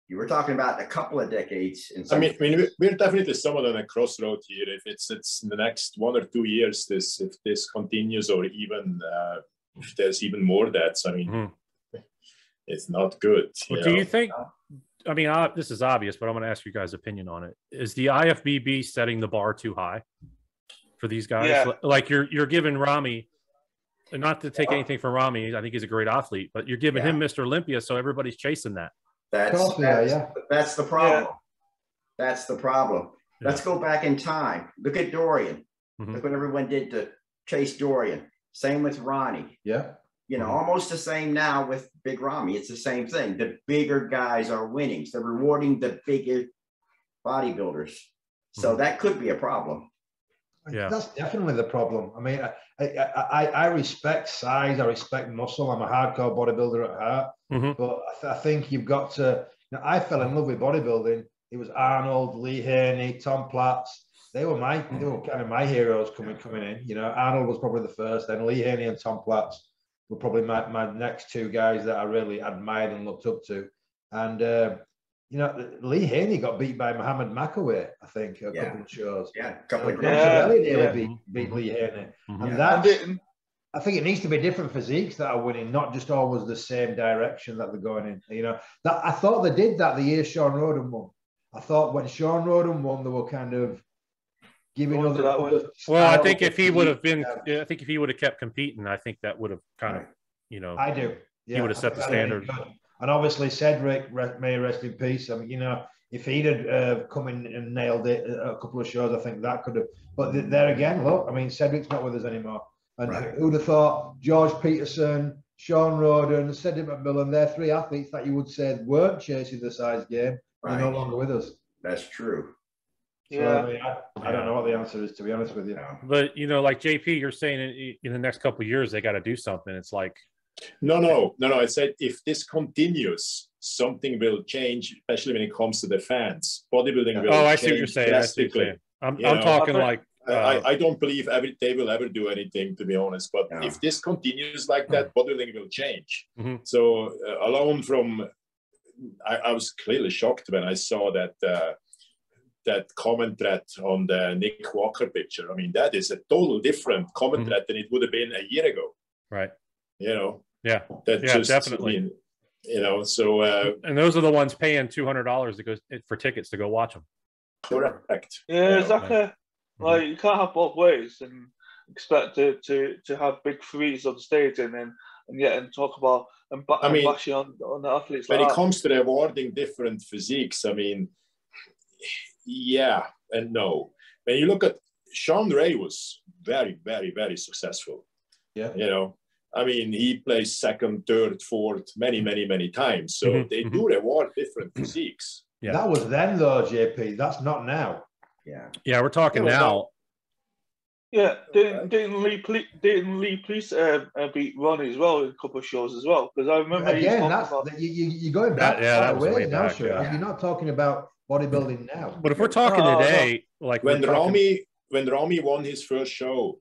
You were talking about a couple of decades. I mean, we're definitely somewhat on a crossroad here. If it's in the next 1 or 2 years, if this continues, or even if there's even more deaths, I mean, it's not good. Well, do you think? I mean, this is obvious, but I'm going to ask you guys' opinion on it. Is the IFBB setting the bar too high for these guys? Yeah. Like you're giving Ramy, and not to take anything from Ramy, I think he's a great athlete, but you're giving him Mr. Olympia, so everybody's chasing that. That's the problem. That's the problem. Yeah. Let's go back in time. Look at Dorian. Look what everyone did to chase Dorian. Same with Ronnie. Yeah. Almost the same now with Big Ramy. It's the same thing. The bigger guys are winning. So they're rewarding the bigger bodybuilders. So that could be a problem. Yeah, that's definitely the problem. I mean, I respect size. I respect muscle. I'm a hardcore bodybuilder at heart. But I think you've got to. I fell in love with bodybuilding. It was Arnold, Lee Haney, Tom Platz. They were kind of my heroes coming in. Arnold was probably the first. Then Lee Haney and Tom Platz were probably my next two guys that I really admired and looked up to. And Lee Haney got beat by Muhammad Makaway, I think, a couple of shows. Yeah, a couple of beat Lee Haney. And I think it needs to be different physiques that are winning, not just always the same direction that they're going in. That I thought they did that the year Sean Roden won. I thought when Sean Roden won, they were kind of giving other. Well, I think if he would have kept competing, I think that would have kind of, I do. Yeah, he would have set the standard. And obviously, Cedric, may rest in peace. I mean, if he'd have come in and nailed it a couple of shows, I think that could have. But there again, look, I mean, Cedric's not with us anymore. And who'd have thought George Peterson, Sean Roden, Cedric McMillan, they're three athletes that you would say weren't chasing the size game, are no longer with us. That's true. So, I mean, I don't know what the answer is, to be honest with you. But, you know, like JP, you're saying in the next couple of years, they got to do something. It's like, No. I said if this continues, something will change, especially when it comes to the fans. Bodybuilding will I change see what you're saying. drastically. I'm talking like I don't believe they will ever do anything, to be honest. But if this continues like that, bodybuilding will change. Mm-hmm. So alone from, I was clearly shocked when I saw that comment thread on the Nick Walker picture. I mean, that is a total different comment thread than it would have been a year ago. Right. You know. Yeah. Definitely. I mean, you know, so and those are the ones paying $200 to go for tickets to go watch them. Correct. Yeah, exactly. Like, you can't have both ways and expect to have big threes on stage and talk about and bashing on the athletes. When it comes to rewarding different physiques, I mean, yeah and no. When you look at Sean Ray, was very, very, very successful. Yeah. You know, I mean, he plays second, third, fourth, many, many, many times. So they do reward different physiques. Yeah. That was then, though, JP. That's not now. Yeah, we're talking now. Yeah, didn't Lee Police beat Ronnie as well in a couple of shows as well? Because I remember again, you're going back. That was way now, back. Sure. You're not talking about bodybuilding now. But if we're talking today, like when Rami won his first show,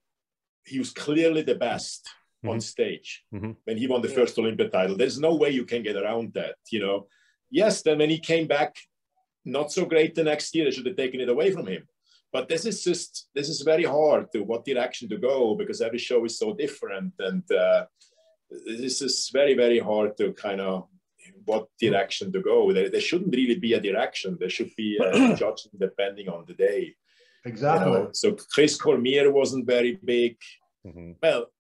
he was clearly the best on stage when he won the first Olympia title. There's no way you can get around that, you know. Yes, then when he came back, not so great the next year, they should have taken it away from him. But this is very hard to what direction to go, because every show is so different, and this is very, very hard to kind of what direction to go. There shouldn't really be a direction. There should be a judgment depending on the day. Exactly. You know? So Chris Cormier wasn't very big. Well,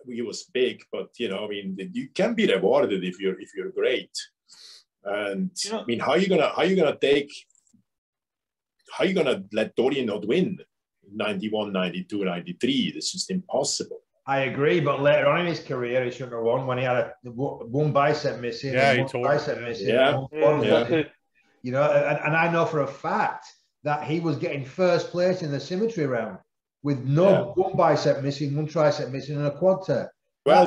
he was big, but you know, I mean, you can be rewarded if you're great. And I mean, how are you gonna let Dorian not win 91, 92, 93? This is impossible. I agree, but later on in his career, he shouldn't have won when he had one bicep missing. Yeah, he tore bicep missing. You know, and I know for a fact that he was getting first place in the symmetry round with one bicep missing, one tricep missing, and a quad tear. Well,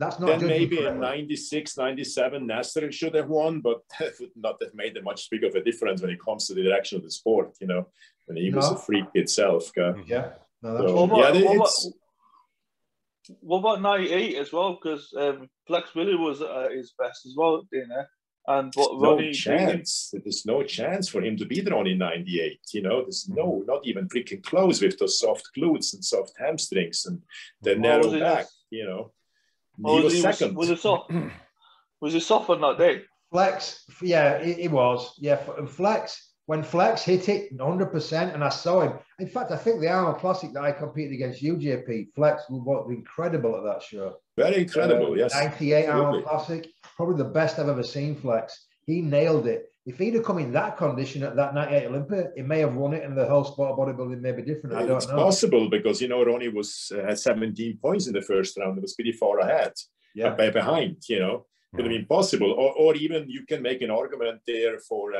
that's not then maybe in 96, 97, Nasser should have won, but that would not have made a much big of a difference when it comes to the direction of the sport, you know, when he was a freak itself. Yeah. What about 98 as well? Because Flex Willie was at his best as well, you know. And what Ronnie there's no chance for him to beat Ronnie in 98. You know, there's not even freaking close with those soft glutes and soft hamstrings and the narrow back. You know, he was second. Was it soft? Was it soft on that day? Flex, yeah, it was. Yeah, Flex. When Flex hit it 100%, and I saw him. In fact, I think the Arnold Classic that I competed against you, JP, Flex was incredible at that show. Very incredible, yes. 98 Arnold Classic, probably the best I've ever seen Flex. He nailed it. If he'd have come in that condition at that 98 Olympia, it may have won it, and the whole sport of bodybuilding may be different. I don't know. It's possible because, you know, Ronnie was had 17 points in the first round. It was pretty far ahead, behind, you know. Could have been possible, or even you can make an argument there for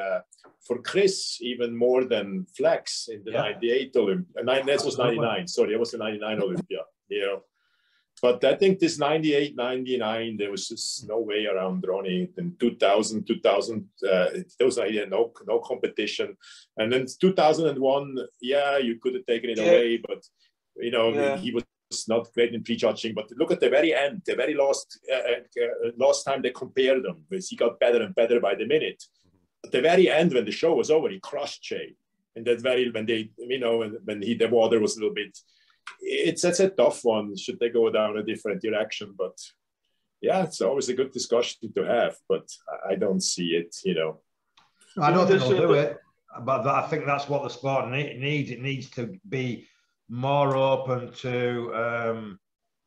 Chris even more than Flex in the 98 Olympia. That was 99. Sorry, it was the 99 Olympia. You know, but I think this 98, 99, there was just no way around Ronnie. In 2000, there was no competition, and then 2001, you could have taken it away, but you know he was not great in prejudging, but look at the very end, the very last time they compared them, because he got better and better by the minute. At the very end, when the show was over, he crushed Jay. And that when the water was a little bit, that's a tough one. Should they go down a different direction? But yeah, it's always a good discussion to have, but I don't see it, you know. I don't think they'll do it, but I think that's what the sport needs. It needs to be more open to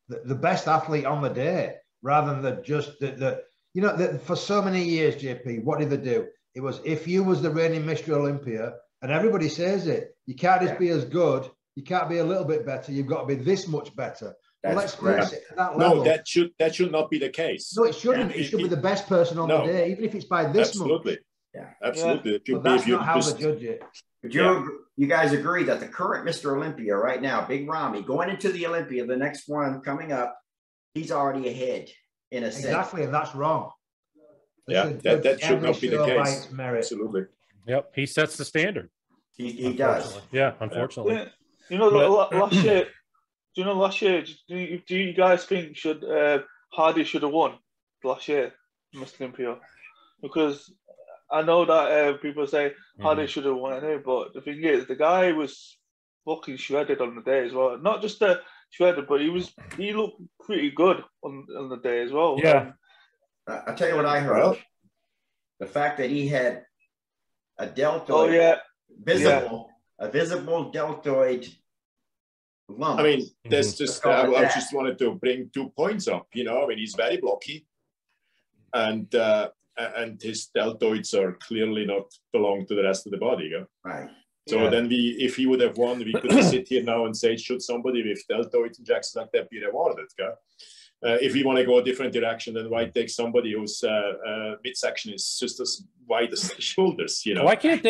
the best athlete on the day, rather than just for so many years, JP, what did they do? It was, if you was the reigning Mr. Olympia, and everybody says it, you can't just be as good, you can't be a little bit better, you've got to be this much better. Well, let's face it, at that level. No, that should not be the case. No, it shouldn't. It should be the best person on the day, even if it's by this much. Yeah, absolutely. But that's not how they judge it. But you guys agree that the current Mr. Olympia right now, Big Ramy, going into the Olympia, the next one coming up, he's already ahead in a sense. Exactly, and that's wrong. That should not be the case. Absolutely. Yep, he sets the standard. He does. Yeah, unfortunately. Yeah. You know, last year. Do you know last year? Do you guys think Hardy should have won last year, Mr. Olympia? Because I know that people say Hardy should have won anyway, but the thing is, the guy was fucking shredded on the day as well. Not just shredded, but he looked pretty good on the day as well. Yeah. I'll tell you what I heard. The fact that he had a deltoid, a visible deltoid lump. I mean, there's just I just wanted to bring 2 points up. You know, I mean, he's very blocky, and his deltoids are clearly not belong to the rest of the body. Yeah? Right. So then if he would have won, we could sit here now and say, should somebody with deltoid injections like that be rewarded? Yeah? If we want to go a different direction, then why take somebody whose midsection is just as wide as the shoulders? You know, why don't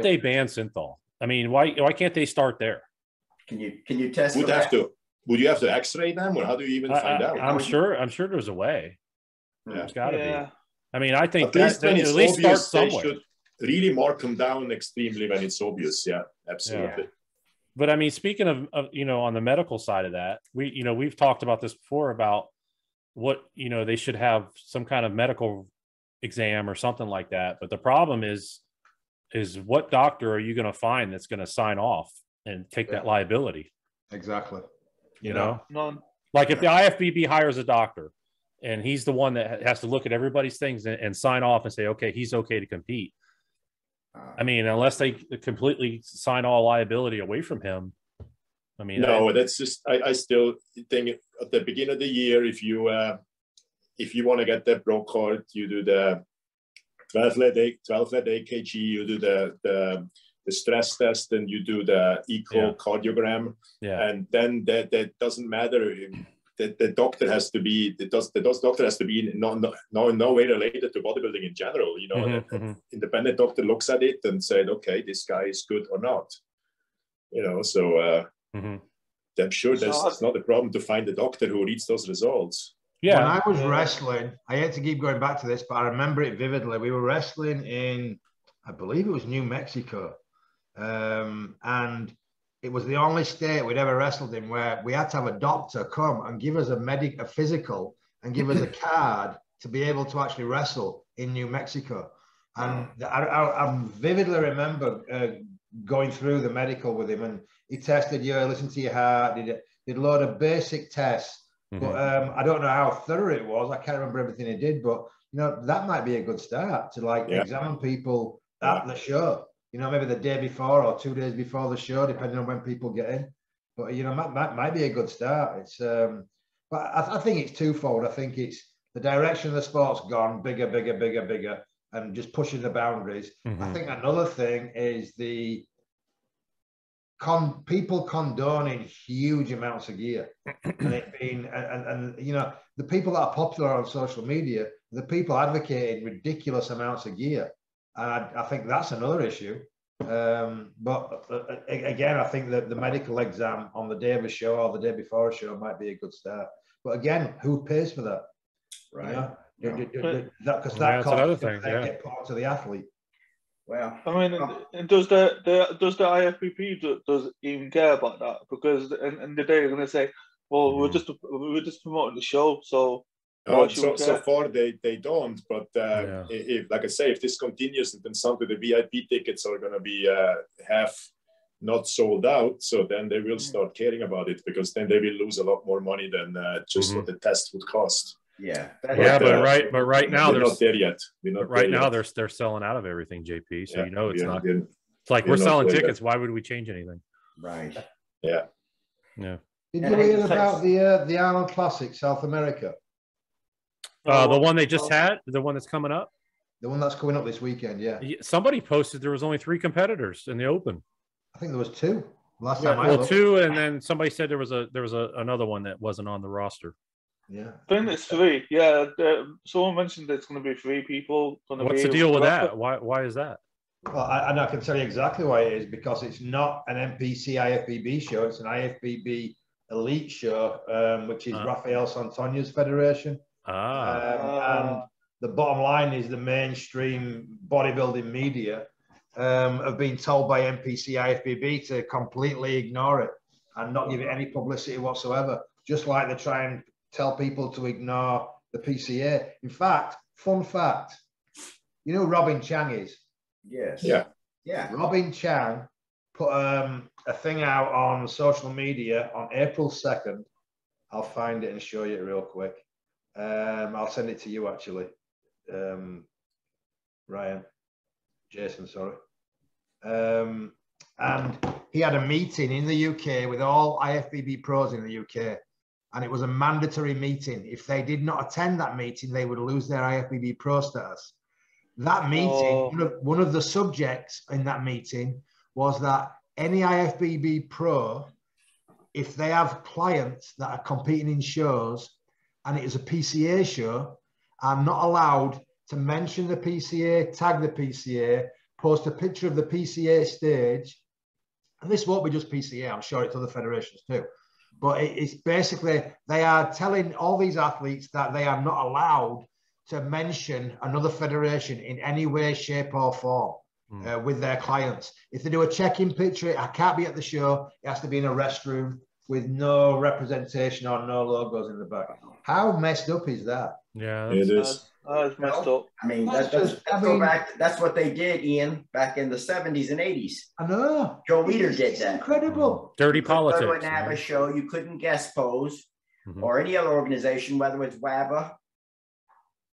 they ban synthol? I mean, why can't they start there? Can you test? Would you have to X-ray them, or how do you even find out? I'm sure there's a way. Yeah. There's got to be. I mean, I think at least start somewhere. Should really mark them down extremely when it's obvious. Yeah, absolutely. Yeah. But I mean, speaking of on the medical side of that, we've talked about this before about what they should have some kind of medical exam or something like that. But the problem is what doctor are you going to find that's going to sign off and take that liability? Exactly. You know, none. Like if the Ifbb hires a doctor and he's the one that has to look at everybody's things and sign off and say, okay, he's okay to compete. I mean, unless they completely sign all liability away from him. I mean, no, that's just, I still think at the beginning of the year, if you want to get that pro card, you do the 12 lead AKG, you do the stress test, and you do the echocardiogram. Yeah. And then that doesn't matter. The doctor has to be doctor has to be no way related to bodybuilding in general. You know, an independent doctor looks at it and said, okay, this guy is good or not. You know, so I'm sure it's not a problem to find a doctor who reads those results. Yeah. When I was wrestling, I hate to keep going back to this, but I remember it vividly. We were wrestling in, I believe it was New Mexico, and it was the only state we'd ever wrestled in where we had to have a doctor come and give us a physical and give us a card to be able to actually wrestle in New Mexico. And I vividly remember going through the medical with him, and he tested you, listened to your heart, did a load of basic tests. But I don't know how thorough it was. I can't remember everything he did, but that might be a good start to examine people at the show. Maybe the day before or 2 days before the show, depending on when people get in. But might be a good start. It's but I think it's twofold. I think it's the direction of the sport's gone bigger, and just pushing the boundaries. I think another thing is the people condoning huge amounts of gear, and it being and the people that are popular on social media, the people advocating ridiculous amounts of gear. And I think that's another issue. But again, I think that the medical exam on the day of a show or the day before a show might be a good start. But again, who pays for that? Right. Because that cost another thing. Get put onto the athlete. Well, I mean, and does the IFBB does even care about that? Because in the day they're going to say, well, we're just promoting the show, so. So far they don't, but if, like I say, if this continues, then some of the VIP tickets are going to be half not sold out. So then they will start caring about it, because then they will lose a lot more money than just what the test would cost. Yeah, but right now they're not there yet. They're selling out of everything, JP. So it's not. It's like we're selling tickets. Why would we change anything? Right. Yeah. Did you hear about the Arnold Classic South America? The one they just had, the one that's coming up, the one that's coming up this weekend. Yeah. Somebody posted there was only 3 competitors in the Open. I think there was 2 last time. Well, 2, and then somebody said there was another one that wasn't on the roster. Yeah, I think it's 3. Yeah, someone mentioned it's going to be 3 people. What's the deal with that? Why is that? Well, and I can tell you exactly why it is, because it's not an NPC IFBB show. It's an IFBB elite show, which is Rafael Santana's federation. And the bottom line is the mainstream bodybuilding media have been told by NPC IFBB to completely ignore it and not give it any publicity whatsoever, just like they try and tell people to ignore the PCA. In fact, fun fact, you know who Robin Chang is? Yes. Yeah. Robin Chang put a thing out on social media on April 2nd. I'll find it and show you it real quick. I'll send it to you, actually. Jason, sorry. And he had a meeting in the UK with all IFBB pros in the UK. And it was a mandatory meeting. If they did not attend that meeting, they would lose their IFBB pro status. That meeting, one of the subjects in that meeting was that any IFBB pro, if they have clients that are competing in shows and it is a PCA show, are not allowed to mention the PCA, tag the PCA, post a picture of the PCA stage. And this won't be just PCA, I'm sure it's other federations too. But it's basically, they are telling all these athletes that they are not allowed to mention another federation in any way, shape or form with their clients. If they do a check-in picture, I can't be at the show. It has to be in a restroom with no representation or no logos in the back. How messed up is that? Yeah, it is. That's messed up. I mean, that's what they did, Ian, back in the 70s and 80s. I know. Joe Leader did that. Incredible. Dirty You couldn't politics. go to an ABBA show, you couldn't guest pose, or any other organization, whether it's WABA.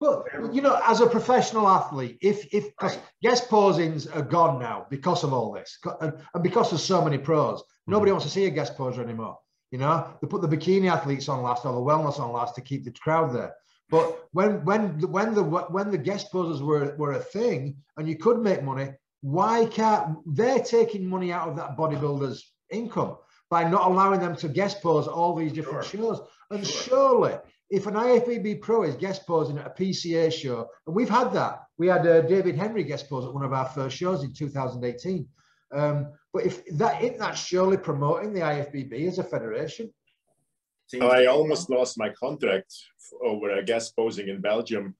But, you know, as a professional athlete, because guest posings are gone now because of all this, and because there's so many pros, nobody wants to see a guest poser anymore. You know, they put the bikini athletes on last or the wellness on last to keep the crowd there. But when the guest posers were a thing and you could make money, why can't they're taking money out of that bodybuilder's income by not allowing them to guest pose all these different shows? And surely, if an IFBB pro is guest posing at a PCA show, and we've had that, we had David Henry guest pose at one of our first shows in 2018. But if that isn't that surely promoting the IFBB as a federation? I almost lost my contract over a guest posing in Belgium,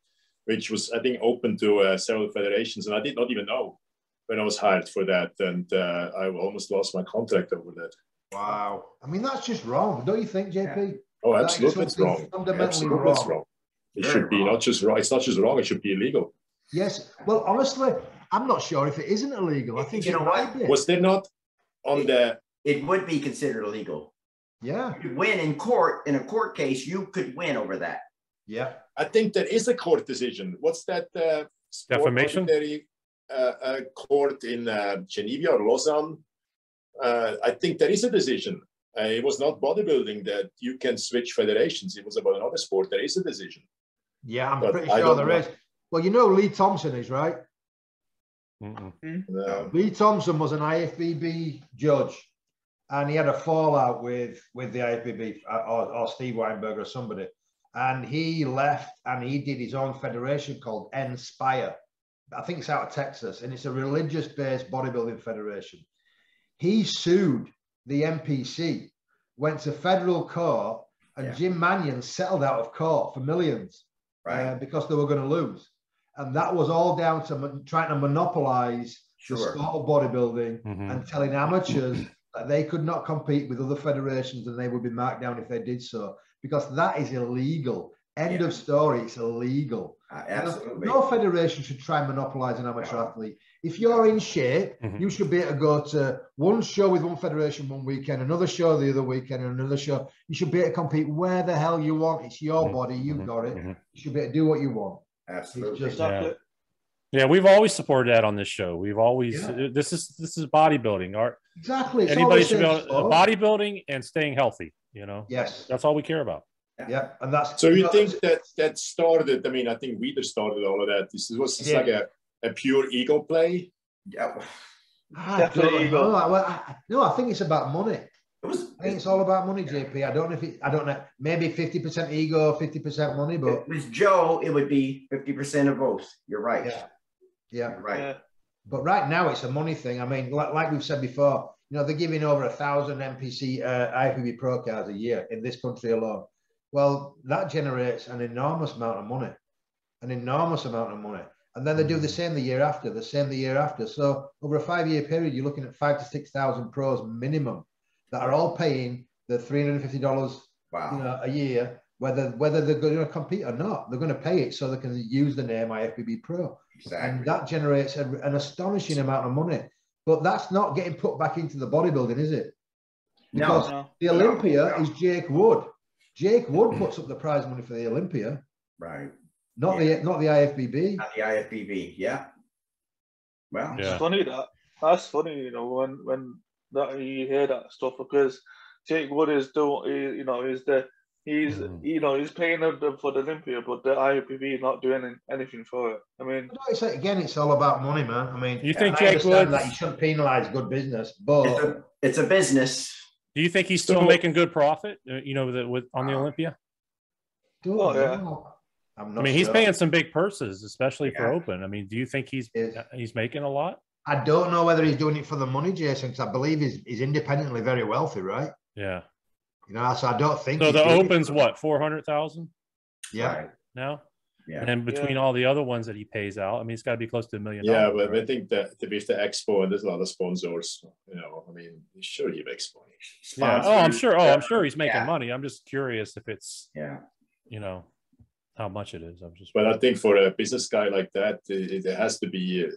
which was, I think, open to several federations. And I did not even know when I was hired for that. And I almost lost my contract over that. Wow. I mean, that's just wrong. Don't you think, JP? Yeah. Oh, absolutely, it's wrong. Absolutely, it's wrong. It should be not just wrong. It's not just wrong. It should be illegal. Yes. Well, honestly, I'm not sure if it isn't illegal. I think you know what? Was there not on the? It would be considered illegal. Yeah. You could win in court. In a court case, you could win over that. Yeah. I think there is a court decision. What's that? Defamation? Court in Geneva or Lausanne. I think there is a decision. It was not bodybuilding that you can switch federations. It was about another sport. There is a decision. Yeah, I'm pretty sure there is. Well, you know Lee Thompson is, right? No. Lee Thompson was an IFBB judge, and he had a fallout with the IFBB or Steve Weinberger or somebody. And he left and he did his own federation called Inspire. I think it's out of Texas, and it's a religious-based bodybuilding federation. He sued the NPC, went to federal court, and Jim Mannion settled out of court for millions because they were going to lose. And that was all down to trying to monopolize the sport of bodybuilding and telling amateurs that they could not compete with other federations and they would be marked down if they did so, because that is illegal. End of story. It's illegal. Absolutely. No federation should try and monopolize an amateur athlete. If you're in shape, you should be able to go to one show with one federation one weekend, another show the other weekend, and another show. You should be able to compete where the hell you want. It's your body. You've got it. You should be able to do what you want. Absolutely. Yeah, we've always supported that on this show. We've always this is bodybuilding. Exactly. Anybody should be bodybuilding and staying healthy. You know. Yes. That's all we care about. Yeah, and that's so. You think that started? I mean, I think Weider started all of that. This was like a pure ego play. Yeah, definitely ego. No, I think it's about money. I think it's all about money, JP. I don't know if I don't know. Maybe 50% ego, 50% money, but with Joe, it would be 50% of both. You're right. Yeah. You're right. But right now, it's a money thing. I mean, like we've said before, you know, they're giving over 1,000 NPC IFBB Pro cards a year in this country alone. Well, that generates an enormous amount of money, an enormous amount of money. And then they do the same the year after, the same the year after. So over a 5-year period, you're looking at 5,000 to 6,000 pros minimum that are all paying the $350 you know, a year, whether they're going to compete or not. They're going to pay it so they can use the name IFBB Pro. Exactly. And that generates an astonishing amount of money. But that's not getting put back into the bodybuilding, is it? Because the Olympia is Jake Wood. Jake Wood puts up the prize money for the Olympia. Right. Not the IFBB. Not the IFBB, yeah. Well, it's funny that's funny, you know, when that you hear that stuff, because Jake Wood is you know, he's paying for the Olympia, but the IFBB is not doing anything for it. I mean, it's like, again, it's all about money, man. I mean, you think I Jake Wood that you shouldn't penalize good business, but it's a business. Do you think he's still making good profit? You know, on the Olympia. I mean, he's paying some big purses, especially for Open. I mean, do you think he's making a lot? I don't know whether he's doing it for the money, Jason, because I believe he's independently very wealthy, right? Yeah. You know, so I don't think. So the Open's what, 400,000? Yeah. Right. Now. Yeah. And then between all the other ones that he pays out, I mean, it's got to be close to $1 million. Yeah, but right? I think that with the expo and there's a lot of sponsors, you know, I mean, sure he makes money. Yeah. Oh, I'm sure. I'm sure he's making money. I'm just curious if it's, you know, how much it is. But I think for a business guy like that, it has to be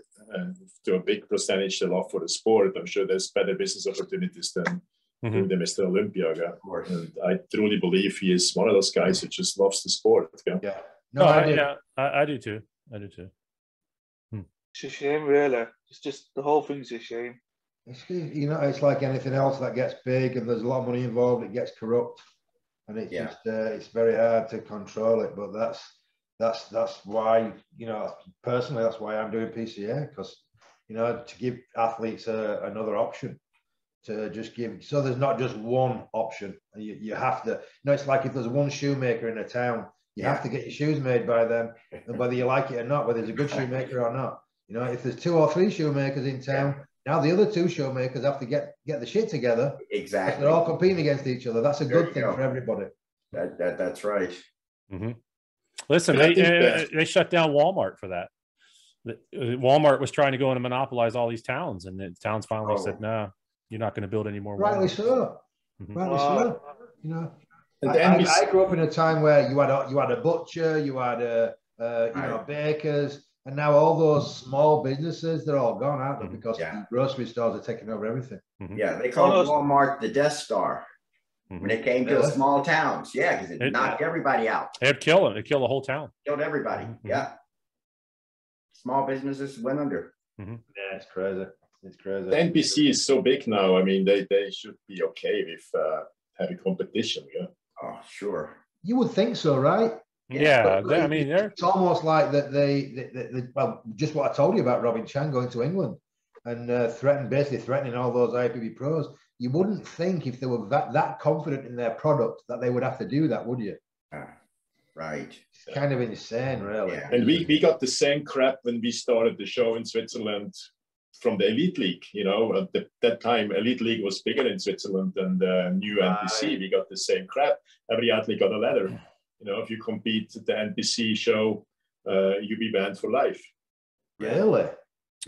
to a big percentage a lot for the sport. I'm sure there's better business opportunities than doing the Mr. Olympia. And I truly believe he is one of those guys who just loves the sport. Yeah. No, I do too. I do too. It's a shame, really. It's just the whole thing's a shame. It's, you know, it's like anything else that gets big and there's a lot of money involved. It gets corrupt, and it's just it's very hard to control it. But that's why, you know, personally, that's why I'm doing PCA, because, you know, to give athletes another option, to just give, so there's not just one option. You have to, you know, it's like if there's one shoemaker in a town, you have to get your shoes made by them, and whether you like it or not, whether it's a good shoemaker or not. You know, if there's 2 or 3 shoemakers in town, now the other 2 shoemakers have to get the shit together. Exactly. They're all competing against each other. That's a good thing for everybody. That's right. Mm-hmm. Listen, they shut down Walmart for that. Walmart was trying to go in and monopolize all these towns, and the towns finally said, "No, you're not going to build any more." Rightly so. Rightly so. You know, I grew up in a time where you had a butcher, you had you know, bakers, and now all those small businesses, they're all gone, aren't they? Because the grocery stores are taking over everything. Yeah, they called Walmart the Death Star when it came to small towns. Yeah, because it knocked everybody out. They'd kill them. It killed the whole town. Killed everybody. Yeah. Small businesses went under. Yeah, it's crazy. It's crazy. The NPC is so big now. I mean, they should be okay with having competition. Yeah. Oh, sure. You would think so, right? Yeah, I mean, it's almost like that they well, just what I told you about Robin Chan going to England and basically threatening all those IFBB pros. You wouldn't think if they were that confident in their product that they would have to do that, would you? Right. It's kind of insane, really. Yeah. And we got the same crap when we started the show in Switzerland from the Elite League. You know, at that time, Elite League was bigger in Switzerland than the new NPC. We got the same crap. Every athlete got a letter. You know, if you compete at the NPC show, you'll be banned for life. Really?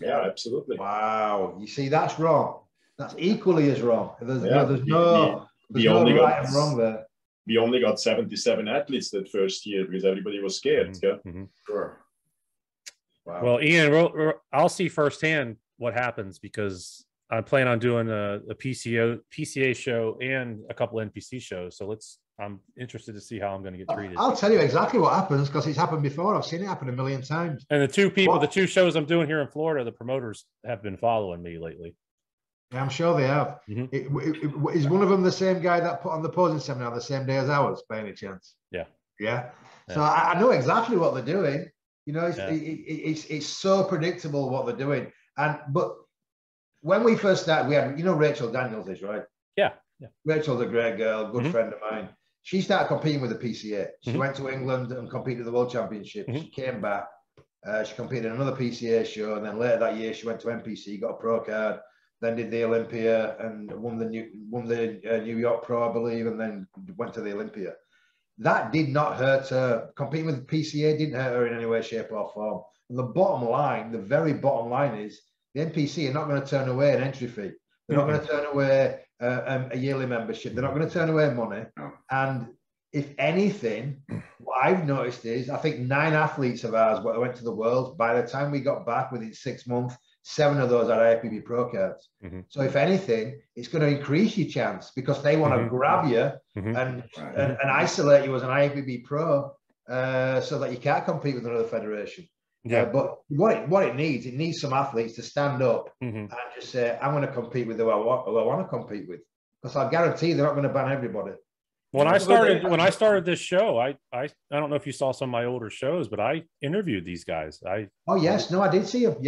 Yeah, absolutely. Wow. You see, that's wrong. That's equally as wrong. There's no right and wrong there. We only got 77 athletes that first year because everybody was scared. Sure. Wow. Well, Ian, I'll see firsthand what happens, because I plan on doing a PCA show and a couple NPC shows. So I'm interested to see how I'm going to get treated. I'll tell you exactly what happens, because it's happened before. I've seen it happen a million times. And the 2 shows I'm doing here in Florida, the promoters have been following me lately. Yeah, I'm sure they have. Is one of them the same guy that put on the posing seminar the same day as ours, by any chance? Yeah. So I know exactly what they're doing. You know, it's so predictable what they're doing. But when we first started, we had, you know, Rachel Daniels is, right? Yeah. Rachel's a great girl, good friend of mine. She started competing with the PCA. She went to England and competed at the World Championship. She came back She competed in another PCA show, and then later that year she went to NPC, got a pro card, then did the Olympia and won the New York Pro, I believe, and then went to the Olympia. That did not hurt her. Competing with PCA didn't hurt her in any way, shape, or form. And the bottom line, the very bottom line is the NPC are not going to turn away an entry fee. They're not going to turn away a yearly membership. They're not going to turn away money. And if anything, what I've noticed is I think 9 athletes of ours went to the Worlds. By the time we got back within 6 months, 7 of those are Ifbb pro cards. So if anything, it's going to increase your chance because they want to grab you and isolate you as an Ifbb pro so that you can't compete with another federation. But what it needs some athletes to stand up and just say, I'm going to compete with who I want to compete with. Because I guarantee they're not going to ban everybody. When I started this show, I don't know if you saw some of my older shows, but I interviewed these guys. I did see them.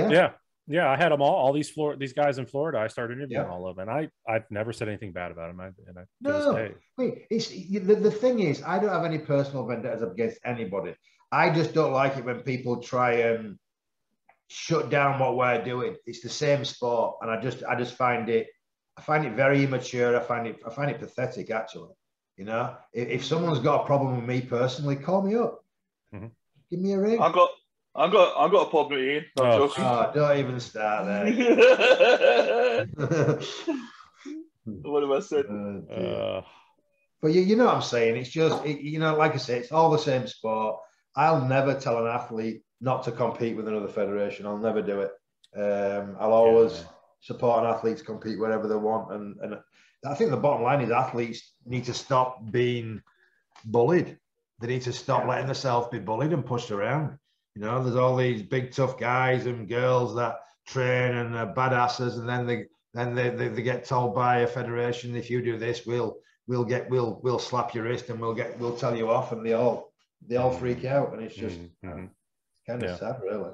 Yeah, I had them all these guys in Florida. I started interviewing all of them, and I've never said anything bad about them. The thing is, I don't have any personal vendettas against anybody. I just don't like it when people try and shut down what we're doing. It's the same sport, and I just find it very immature. I find it pathetic, actually. You know, if someone's got a problem with me personally, call me up. Give me a ring. I got a problem with Ian. Don't even start there. What have I said? But you know what I'm saying? It's just, like I say, it's all the same sport. I'll never tell an athlete not to compete with another federation. I'll never do it. I'll always support an athlete to compete wherever they want. And I think the bottom line is athletes need to stop being bullied. They need to stop letting themselves be bullied and pushed around. You know, there's all these big tough guys and girls that train and are badasses, and then they get told by a federation, if you do this, we'll slap your wrist and we'll tell you off, and they all freak out, and it's just kind of sad, really.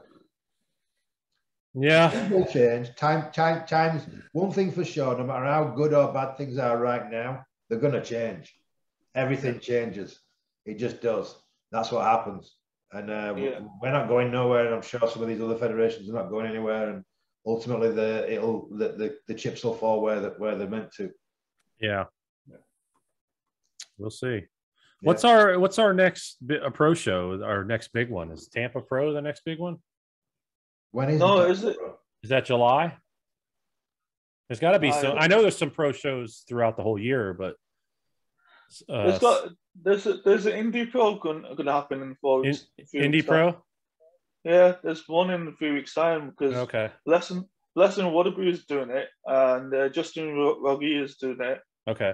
Yeah. Things will change. Times. One thing for sure, no matter how good or bad things are right now, they're going to change. Everything changes. It just does. That's what happens. And we're not going nowhere, and I'm sure some of these other federations are not going anywhere. And ultimately, the chips will fall where they're meant to. Yeah. We'll see. What's our next pro show? Our next big one is Tampa Pro. The next big one. When is it? Is that July? There's got to be some. I know there's some pro shows throughout the whole year, but there's an Indie Pro going to happen in 4 weeks. Indie Pro. Yeah, there's one in a few weeks' time because Lesson Waterbury is doing it, and Justin Rogge is doing it. Okay.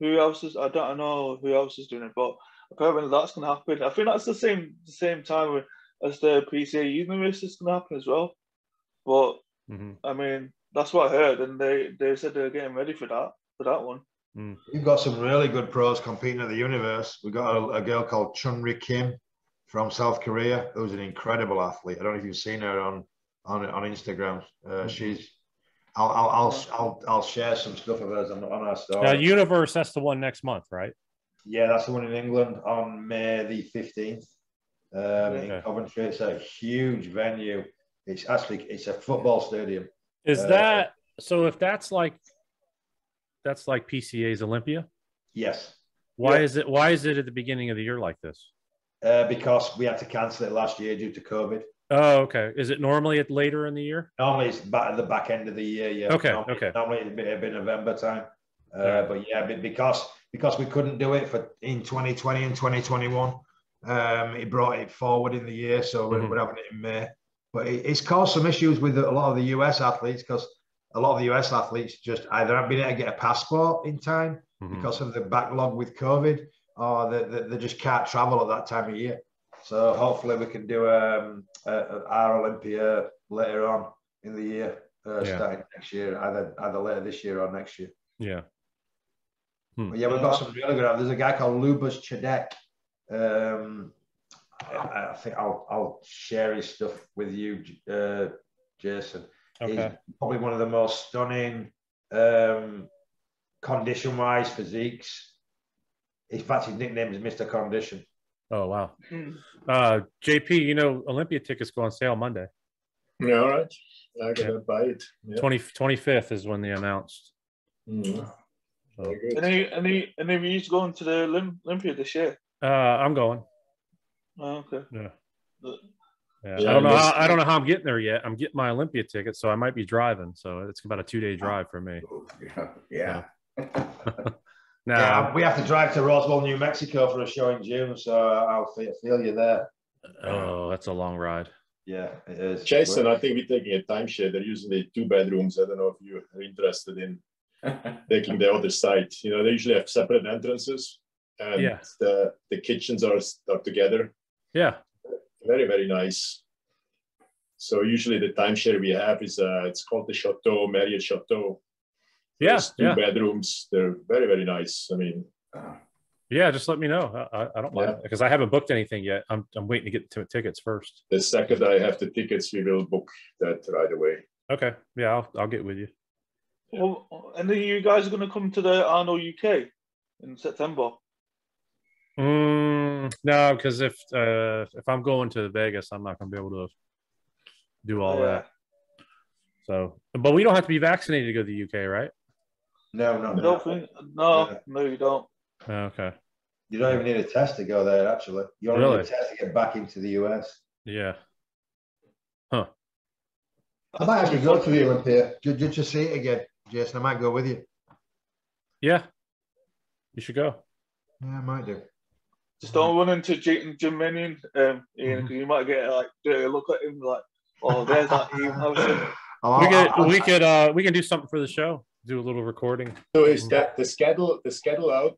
Who else is? I don't know who else is doing it, but apparently that's going to happen. I think that's the same time as the PCA Union race is going to happen as well. But I mean, that's what I heard, and they said they're getting ready for that one. We've got some really good pros competing at the Universe. We've got a girl called Chunri Kim from South Korea, who's an incredible athlete. I don't know if you've seen her on Instagram. She's. I'll share some stuff of hers on our story. Universe, that's the one next month, right? Yeah, that's the one in England on May the 15th. In Coventry. It's a huge venue. It's a football stadium. Is that so? If that's like PCA's Olympia? Yes. Why is it at the beginning of the year like this? Because we had to cancel it last year due to COVID. Oh, okay. Is it normally later in the year? Normally it's at the back end of the year. Yeah. Okay. Normally it'd be November time. But because we couldn't do it in 2020 and 2021, it brought it forward in the year. So we're having it in May. But it's caused some issues with a lot of the US athletes because a lot of the US athletes just either haven't been able to get a passport in time because of the backlog with COVID, or they just can't travel at that time of year. So hopefully we can do our Olympia later on in the year, starting next year, either later this year or next year. Yeah. But yeah, we've got some really good. There's a guy called Lubas Chadek. I think I'll share his stuff with you, Jason. Okay. He's probably one of the most stunning condition-wise physiques. In fact, his nickname is Mr. Condition. Oh, wow. JP, Olympia tickets go on sale Monday. Yeah, all right. I gotta buy it. Yeah. 25th is when they announced. Mm-hmm. Very good. Any of you going to the Olympia this year? I'm going. Oh, okay. Yeah. Yeah, I don't know how I'm getting there yet. I'm getting my Olympia ticket, so I might be driving. So it's about a 2-day drive for me. Yeah. Now, yeah, we have to drive to Roswell, New Mexico for a show in June, so I'll feel you there. Oh, that's a long ride. Yeah, it is. Jason, I think we're taking a timeshare. They're usually 2 bedrooms. I don't know if you are interested in taking the other side. They usually have separate entrances, and the kitchens are together. Yeah. Very, very nice. So usually the timeshare we have is it's called the Chateau, Marriott Chateau. There's 2 bedrooms. They're very, very nice. I mean, yeah, just let me know. I don't mind because I haven't booked anything yet. I'm waiting to get to tickets first. The second I have the tickets, we will book that right away. Okay. Yeah, I'll get with you. Well, and then you guys are going to come to the Arnold UK in September. No, because if I'm going to Vegas, I'm not going to be able to do all that. So, but we don't have to be vaccinated to go to the UK, right? No, you don't. Okay. You don't even need a test to go there, actually. You only need a test to get back into the US. Yeah. Huh. I might actually go to the Olympia. Just to see it again, Jason. I might go with you. Yeah. You should go. Yeah, I might do. Just don't run into Jim Minion, Ian, because you might get a look at him like, oh, there's that Ian. We can do something for the show. Do a little recording. So is that the schedule out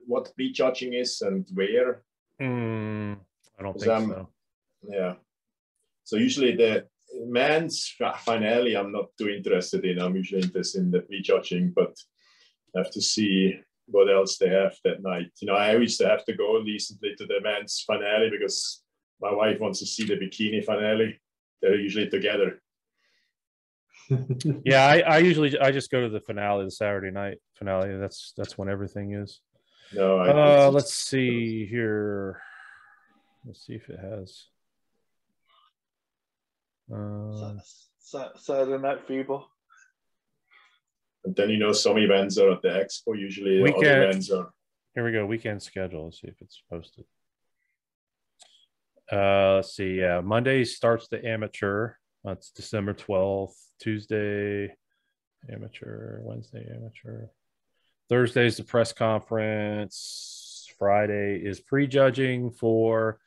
what prejudging is and where? I don't think so. Yeah. So usually the men's finale I'm not too interested in. I'm usually interested in the prejudging, but I have to see what else they have that night. I used to have to go recently to the men's finale because my wife wants to see the bikini finale. They're usually together. Yeah, I just go to the finale, the Saturday night finale. That's when everything is. No, let's see here. Let's see if it has. Saturday Night Fever. And then some events are at the expo. Usually other events are. Here we go. Weekend schedule. Let's see if it's posted. Let's see. Yeah, Monday starts the amateur. That's December 12th. Tuesday, amateur. Wednesday, amateur. Thursday is the press conference. Friday is prejudging for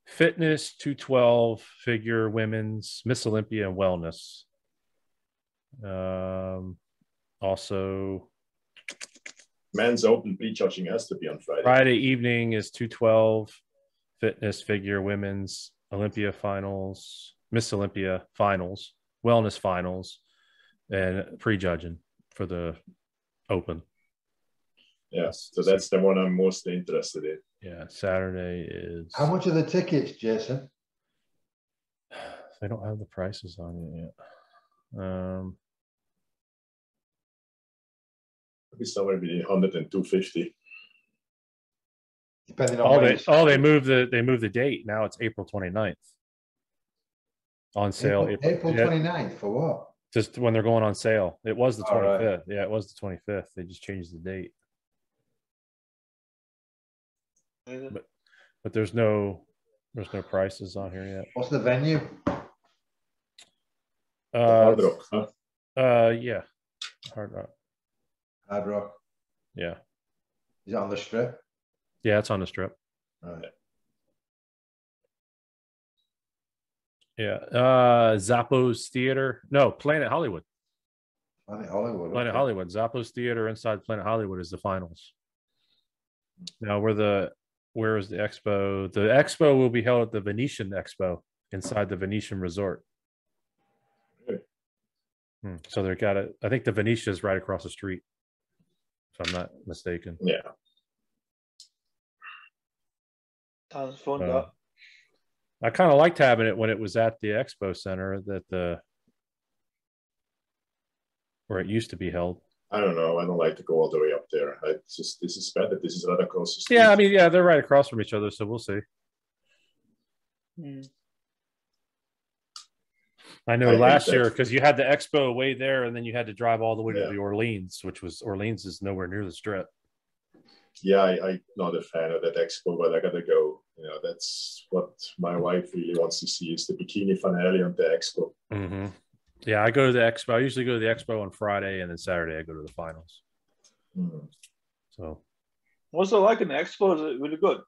fitness, 212, figure, women's, Miss Olympia, and wellness. Also, men's open prejudging has to be on Friday. Friday evening is 212, fitness, figure, women's, Olympia finals, Miss Olympia finals, wellness finals, and prejudging for the open. Yes, so that's the one I'm mostly interested in. Yeah, Saturday is. How much are the tickets, Jason? They don't have the prices on it yet. It'll be somewhere between 100 and 250. Depending on they moved the date. Now it's April 29th. On sale. April 29th for what? Just when they're going on sale. It was the 25th. Right. Yeah, it was the 25th. They just changed the date. But there's no prices on here yet. What's the venue? Hard Rock, huh? Yeah. Hard Rock. Hard Rock. Yeah. Is it on the Strip? Yeah, it's on the Strip. Right. Yeah. Zappos Theater. No, Planet Hollywood. Planet Hollywood. Planet Hollywood. Zappos Theater inside Planet Hollywood is the finals. Now, where is the expo? The expo will be held at the Venetian Expo inside the Venetian Resort. So they've got it. I think the Venetia is right across the street, if I'm not mistaken. Yeah. Sounds fun. I kind of liked having it when it was at the Expo Center where it used to be held. I don't know. I don't like to go all the way up there. This is better. This is right across the street. Yeah, I mean, yeah, they're right across from each other, so we'll see. I know last year, because you had the expo way there, and then you had to drive all the way to the Orleans, Orleans is nowhere near the Strip. Yeah, I'm not a fan of that expo, but I gotta go. You know, that's what my wife really wants to see, is the bikini finale on the expo. Mm-hmm. Yeah, I go to the expo. I usually go to the expo on Friday, and then Saturday I go to the finals. So, what's it like in the expo? Is it really good?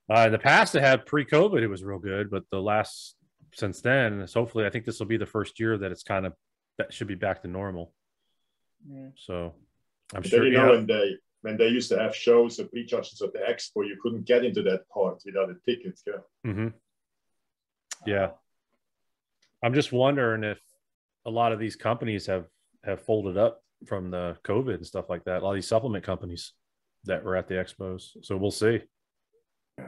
In the past, it had pre-COVID, it was real good, but since then, hopefully, I think this will be the first year that it's that should be back to normal. So, I'm sure. You know, when they used to have shows or pre-judges at the expo, you couldn't get into that part without a ticket. Yeah. I'm just wondering if a lot of these companies have folded up from the COVID and stuff like that. A lot of these supplement companies that were at the expos. So we'll see. I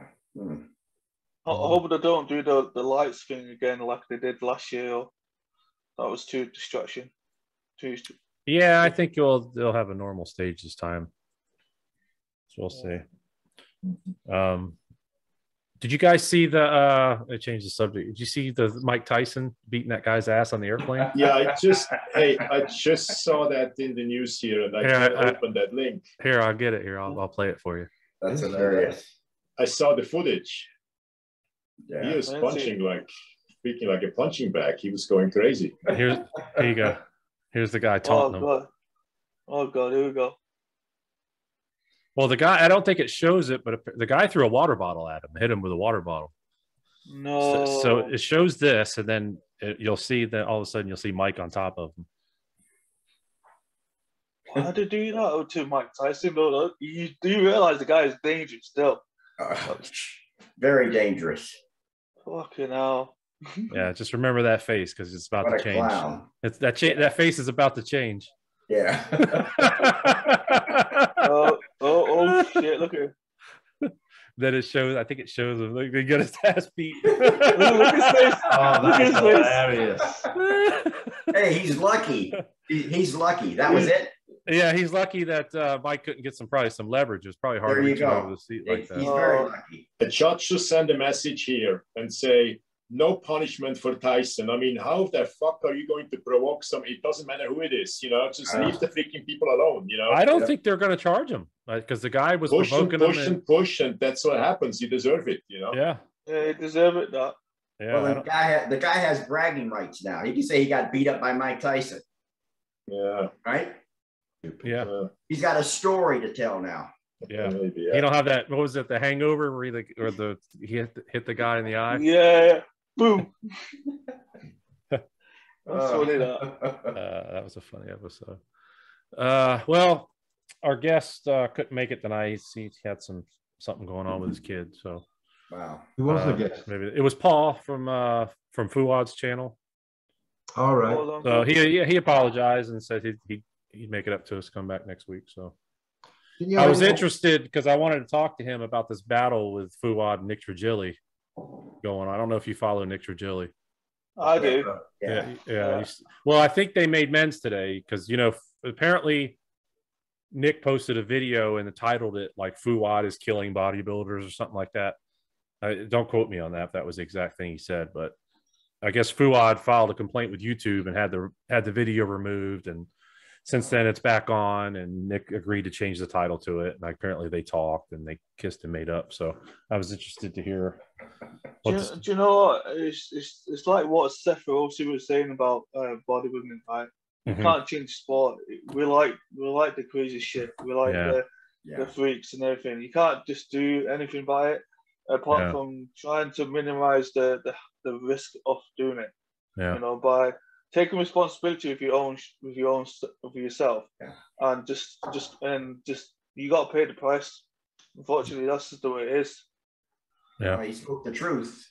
hope they don't do the lights thing again like they did last year. That was too distraction. Yeah, I think they'll have a normal stage this time. So we'll see. Did you guys see I changed the subject. Did you see the Mike Tyson beating that guy's ass on the airplane? Yeah, I just saw that in the news here, and I can't open that link. Here, I'll get it. Here, I'll play it for you. That's hilarious. I saw the footage. Yeah. He was speaking like a punching bag. He was going crazy. Here you go. Here's the guy taunting him. Oh God, here we go. Well, the guy, I don't think it shows it, but the guy threw a water bottle at him, hit him with a water bottle. No. So it shows this, and then you'll see that all of a sudden you'll see Mike on top of him. Why did they do that to Mike Tyson? Do you realize the guy is dangerous still? Very dangerous. Fucking hell. Yeah, just remember that face because it's about to change. Clown. It's that face is about to change. Yeah. oh shit! Look at him. Then it shows. I think it shows him. Look, he got his ass beat. look at his face. Oh, that's hilarious. Hey, he's lucky. He's lucky. That was it. Yeah, he's lucky that Mike couldn't get some leverage. It was probably hard to reach over the seat like that. He's very lucky. The judge should send a message here and say, no punishment for Tyson. I mean, how the fuck are you going to provoke some? It doesn't matter who it is, just leave the freaking people alone, I don't think they're going to charge him because the guy was provoking him. Push, and that's what happens. You deserve it, Yeah. Yeah, you deserve it, that. Yeah. Well, the guy has bragging rights now. He can say he got beat up by Mike Tyson. Yeah. Right? Yeah. He's got a story to tell now. Yeah. Maybe, yeah. You don't have that. What was it? The Hangover where he hit the guy in the eye. Yeah. Boom. That was a funny episode. Well, our guest couldn't make it tonight. He had something going on with his kid. So, wow. Who was the guest? Maybe it was Paul from Fuad's channel. All right. So he apologized and said he'd make it up to us, come back next week. So I was interested because I wanted to talk to him about this battle with Fuad and Nick Trigilli going on. I don't know if you follow Nick Trigilli. I do. Yeah. Well, I think they made men's today because apparently Nick posted a video and titled it like "Fuad is killing bodybuilders" or something like that. Don't quote me on that if that was the exact thing he said, but I guess Fuad filed a complaint with YouTube and had the video removed, and since then it's back on, and Nick agreed to change the title to it, and apparently they talked and they kissed and made up. So I was interested to hear. Do you know what? It's like what Seth Rossi was saying about bodybuilding, right? You can't change sport. We like the crazy shit. We like the freaks and everything. You can't just do anything by it apart from trying to minimize the risk of doing it. Yeah. By taking responsibility with yourself, and just you got to pay the price. Unfortunately, that's just the way it is. Yeah, he spoke the truth.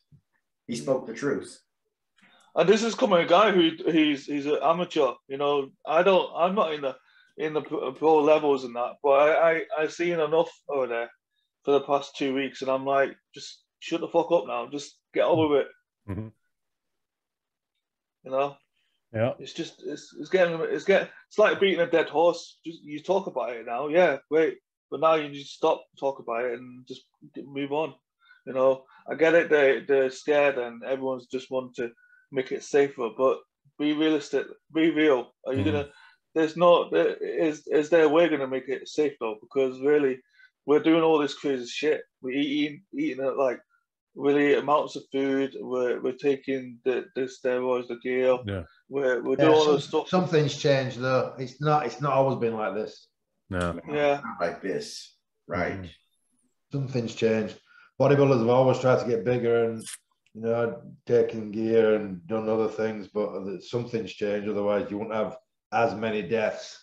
He spoke the truth. And this is coming a guy who he's an amateur. I'm not in the pro levels and that, but I've seen enough over there for the past 2 weeks, and I'm like, just shut the fuck up now. Just get over it. Yeah. It's like beating a dead horse. Just you talk about it now, yeah, great, but now you just stop, talk about it, and just move on. You know, I get it. They're scared, and everyone's just want to make it safer. But be realistic. Be real. Are you gonna? Is there a way gonna make it safe though? Because really, we're doing all this crazy shit. We're eating like really amounts of food. We're taking the steroids, the gear. Yeah. We're doing all this stuff. Something's changed though. It's not always been like this. No. Yeah. Not like this. Right. Something's changed. Bodybuilders have always tried to get bigger and, you know, taken gear and done other things, but something's changed. Otherwise, you wouldn't have as many deaths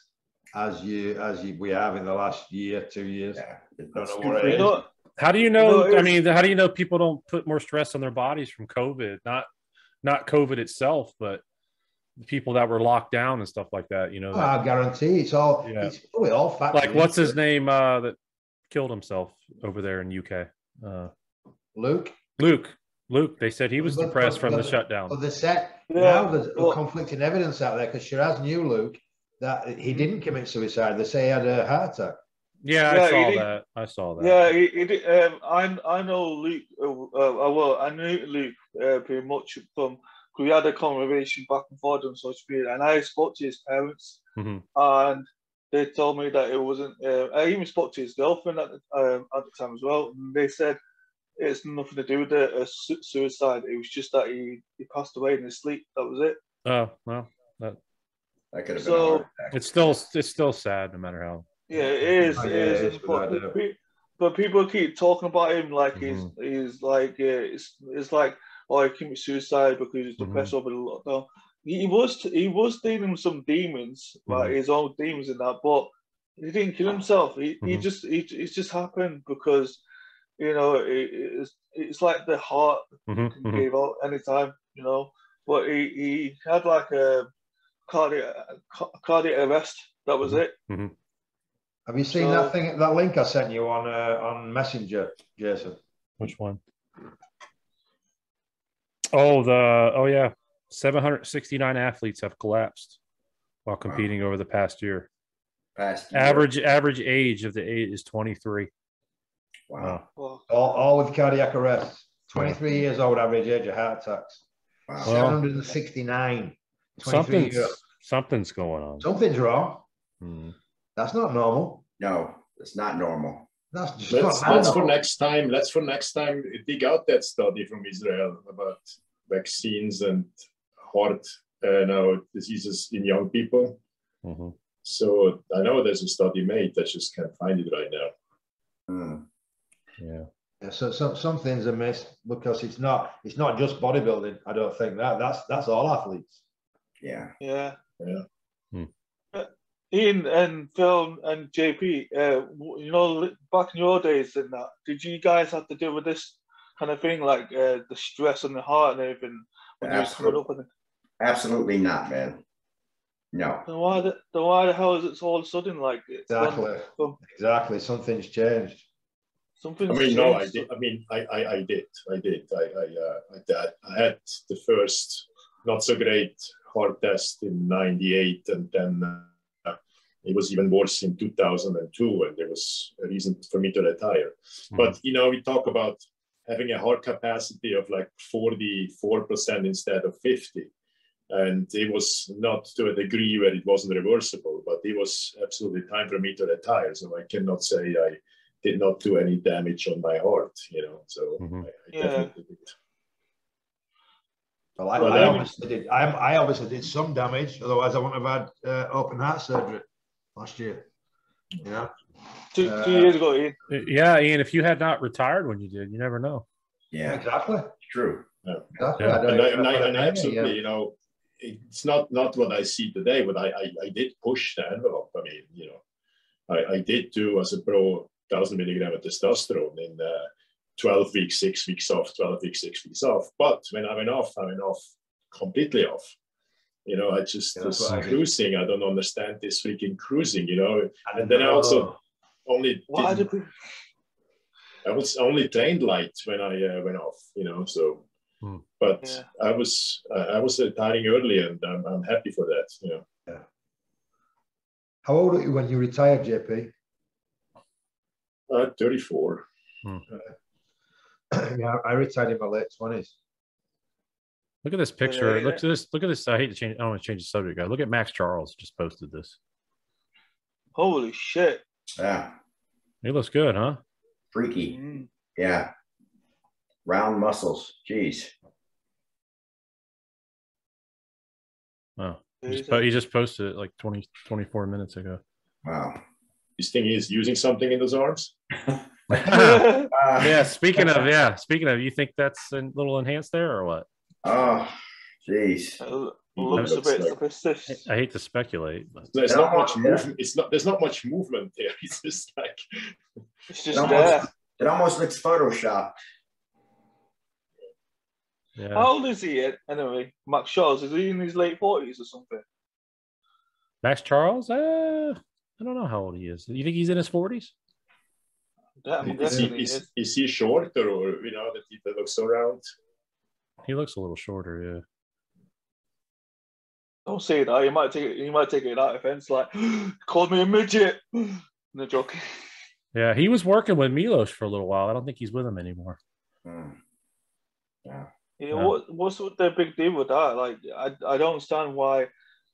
as we have in the last year, 2 years. Yeah. Don't know what it is. How do you know? I mean, how do you know people don't put more stress on their bodies from COVID? Not COVID itself, but the people that were locked down and stuff like that. You know, I guarantee it's all. Yeah. It's probably all factored. Like, what's his name that killed himself over there in UK? Luke. They said he was depressed from the shutdown. But they said now there's conflicting evidence out there because Shiraz knew Luke that he didn't commit suicide. They say he had a heart attack. Yeah, I saw that. Yeah, he did. I know Luke. I knew Luke pretty much from. We had a conversation back and forth on social media, and I spoke to his parents, and they told me that it wasn't. I even spoke to his girlfriend at the time as well, and they said it's nothing to do with the suicide. It was just that he passed away in his sleep. That was it. Oh well, that could have been. So it's still sad, no matter how. Yeah, it is. But people keep talking about him like he's like it's like, oh, he committed suicide because he's depressed over the lockdown. He was dealing with some demons, like his own demons and that, but he didn't kill himself. It just happened because, you know, it's like the heart can give out anytime, you know. But he had like a cardiac arrest. That was it. Have you seen that link I sent you on Messenger, Jason? Which one? Oh yeah, 769 athletes have collapsed while competing over the past year. Average age of the age is 23. Wow. All with cardiac arrest. 23 years old average age of heart attacks. Wow. 769. Something's going on. Something's wrong. That's not normal. No, it's not normal. That's just let's for next time dig out that study from Israel about vaccines and heart diseases in young people. So I know there's a study made. I just can't find it right now. Yeah. So something's amiss because it's not just bodybuilding. I don't think that's all athletes. Yeah. Ian and Phil and JP, you know, back in your days and that, did you guys have to deal with this kind of thing, like the stress on the heart and everything when you was coming up with it? Absolutely not, man. No. Then why the hell is it all of a sudden like Exactly. Something's changed. I did. I had the first not so great heart test in '98, and then it was even worse in 2002, and there was a reason for me to retire. But, you know, we talk about having a heart capacity of like 44% instead of 50. And it was not to a degree where it wasn't reversible, but it was absolutely time for me to retire. So I cannot say I did not do any damage on my heart, you know. So I definitely did. Well, I obviously did some damage. Otherwise, I wouldn't have had open heart surgery last year. Yeah. 2 years ago, Ian. Yeah, Ian, if you had not retired when you did, you never know. Yeah, exactly. True. Yeah. Exactly. Yeah. And I absolutely, you know, it's not what I see today, but I did push the envelope. I mean, you know, I did do as a pro 1,000 milligram of testosterone in 12 weeks, 6 weeks off, 12 weeks, 6 weeks off. But when I went off completely off. You know, I just was cruising. I don't understand this freaking cruising, you know. And then I also I was only trained light when I went off, you know. So But I was retiring early, and I'm happy for that. You know. Yeah. How old are you when you retired, JP? 34. Yeah, I retired in my late 20s. Look at this picture. Look at this. Look at this. I hate to change. I don't want to change the subject, guys. Look at Max Charles just posted this. Holy shit! Yeah, He looks good, huh? freaky. Yeah, round muscles. Jeez. Oh, he just posted it like 24 minutes ago. Wow. This thing is using something in those arms. Yeah. Speaking of, you think that's a little enhanced there or what? Oh, jeez. Looks a bit suspicious. I hate to speculate, but there's not much movement. There's not much movement there. It's just like it's just there. It almost looks photoshopped. yeah. How old is he anyway? Max Charles, is he in his late 40s or something? Max Charles? I don't know how old he is. You think he's in his 40s? Yeah, I'm guessing he is. Is he short, or that looks so round? He looks a little shorter, yeah. Don't say that. You might take it that offense. Like, called me a midget. No joking. Yeah, he was working with Milos for a little while. I don't think he's with him anymore. Yeah. What's the big deal with that? Like, I don't understand why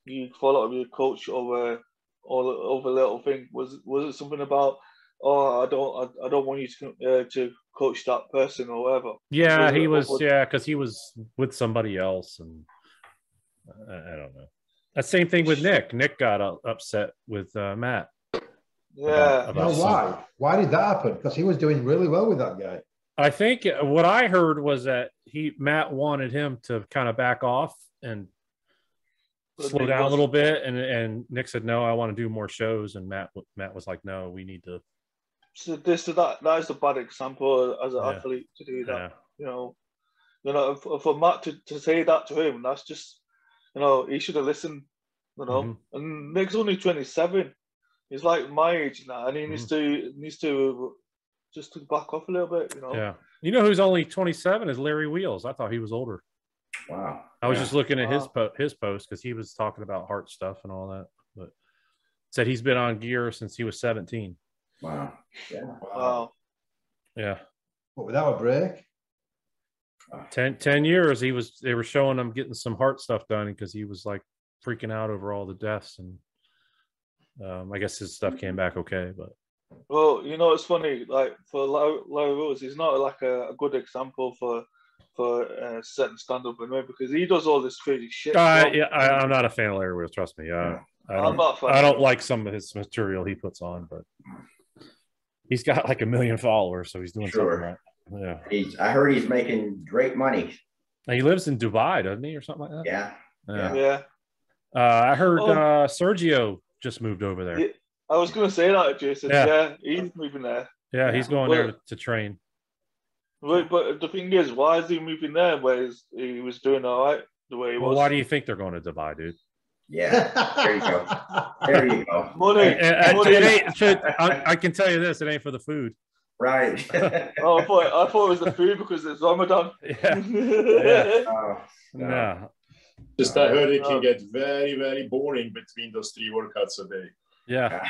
you follow up your coach over little thing. Was it something about? Oh, I don't want you to coach that person or whatever. Yeah, he was. Yeah, because he was with somebody else, and I don't know. That same thing with Nick. Nick got upset with Matt. Yeah. Why? Why did that happen? Because he was doing really well with that guy. I think what I heard was that Matt wanted him to kind of back off and slow down a little bit, and Nick said, "No, I want to do more shows." And Matt was like, "No, we need to." So that is a bad example as an athlete to do that. Yeah. You know, for Matt to say that to him, that's just, he should have listened. And Nick's only 27. He's like my age now, and he needs to just to back off a little bit. Yeah. You know who's only 27 is Larry Wheels. I thought he was older. Wow. I was just looking at his post because he was talking about heart stuff and all that, but said he's been on gear since he was 17. Wow. Yeah. Wow. Yeah. What, without a break? 10 years. They were showing him getting some heart stuff done because he was like freaking out over all the deaths, and I guess his stuff came back okay. But well, it's funny. Like for Larry Rose, he's not like a good example for setting stand up anyway, because he does all this crazy shit. I'm not a fan of Larry Rose. Trust me. I don't like some of his material he puts on, but he's got like 1 million followers, so he's doing something right. Yeah. I heard he's making great money. He lives in Dubai, doesn't he, or something like that? Yeah. I heard Sergio just moved over there. Yeah, I was going to say that, Jason. Yeah, he's moving there. Yeah, he's going there to train. Right, but the thing is, why is he moving there where he was doing all right the way he was? Why do you think they're going to Dubai, dude? Yeah, there you go. There you go. Money. I can tell you this: it ain't for the food. Right. Oh, I thought it was the food because it's Ramadan. No. Just I heard it can get very, very boring between those 3 workouts a day. Yeah.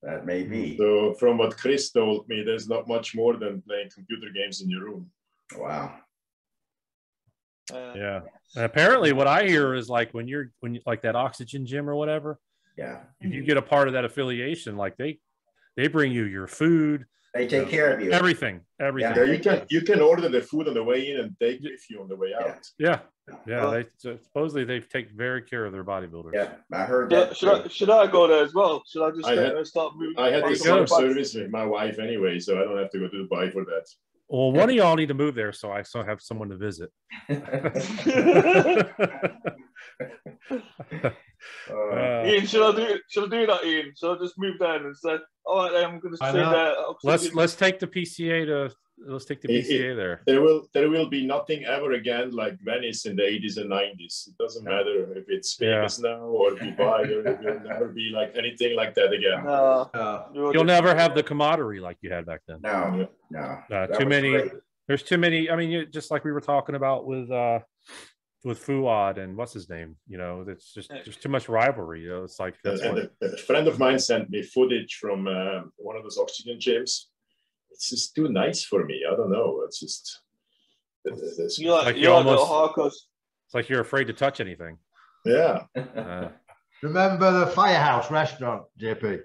That may be. So from what Chris told me, there's not much more than playing computer games in your room. Wow. Yeah. And apparently what I hear is like when you like that Oxygen Gym or whatever. Yeah. If you get a part of that affiliation, like they bring you your food. They take care of you. Everything. Yeah, you can order the food on the way in and take it with you on the way out. Yeah. They supposedly they take very care of their bodybuilders. Yeah, I heard that. Should I go there as well? Should I just start moving? I had the same service with my wife anyway, so I don't have to go to Dubai for that. Well, one of y'all need to move there, so I still have someone to visit. Ian, should I do that, Ian? Should I just move there and say, all right, then I'm going to stay there? Let's take the PCA there. There will be nothing ever again like Venice in the 80s and 90s. It doesn't matter if it's Vegas now or Dubai. There will never be like anything like that again. You'll never have the camaraderie like you had back then. No. There's too many. I mean, just like we were talking about with Fuad and what's his name. You know, it's just there's too much rivalry. You know, it's like that's a friend of mine sent me footage from one of those oxygen gyms. It's just too nice for me. I don't know. It's just it's like you're afraid to touch anything. Yeah. Remember the Firehouse restaurant, JP?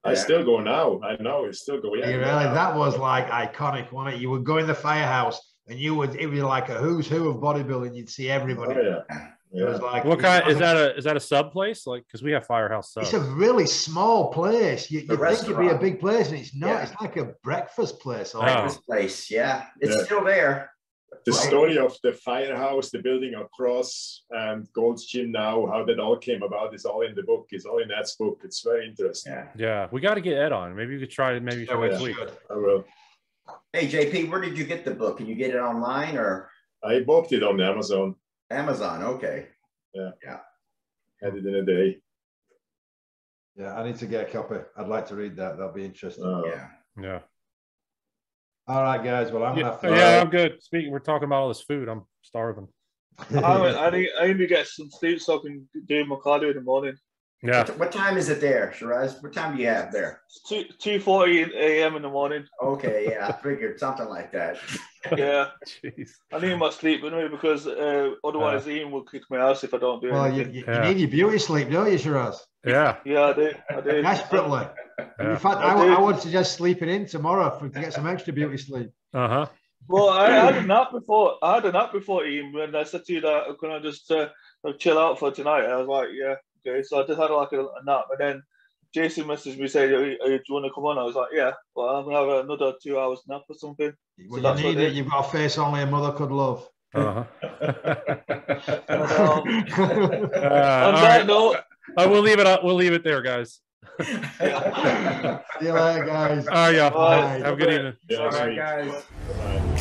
I still go now. I know it's still going. Yeah, really, that was like iconic, wasn't it? You would go in the Firehouse, and it was like a who's who of bodybuilding. You'd see everybody. Oh, yeah. It was like, what kind is that a sub place? Like, because we have Firehouse subs. It's a really small place. You think it'd be a big place, and it's not. Yeah. It's like a breakfast place. Breakfast place, yeah. It's still there. The story of the Firehouse, the building across, and Gold's Gym now, how that all came about is all in the book. It's all in Ed's book. It's very interesting. Yeah. We got to get Ed on. Maybe we could try it next week. I will. Hey, JP, where did you get the book? Can you get it online or? I bought it on Amazon. Amazon, okay. Yeah. Had it in a day. Yeah, I need to get a copy. I'd like to read that. That'll be interesting. Yeah. All right, guys. Well, I'm good. Speaking, we're talking about all this food. I'm starving. I need to get some sleep so I can do my cardio in the morning. Yeah. What time is it there, Shiraz? What time do you have there? It's 2:40 a.m. in the morning. Okay, yeah, I figured something like that. Yeah. Jeez. I need my sleep anyway because otherwise Ian will kick my ass if I don't do anything. You need your beauty sleep, don't you, Shiraz? Yeah. Yeah, I do. Desperately. In fact, I would suggest sleeping in tomorrow to get some extra beauty sleep. Well, I had a nap before Ian, when I said to you that I'm gonna just chill out for tonight. I was like, yeah, okay. So I just had like a nap, and then Jason messaged me saying, "Do you want to come on?" I was like, yeah. Well, I'm gonna have another 2 hours nap or something. Well, so you need it. You've got a face only a mother could love. On that note, we'll leave it. We'll leave it there, guys. See you later, guys. All right, y'all. Bye. Have a good evening. All right, guys. Bye.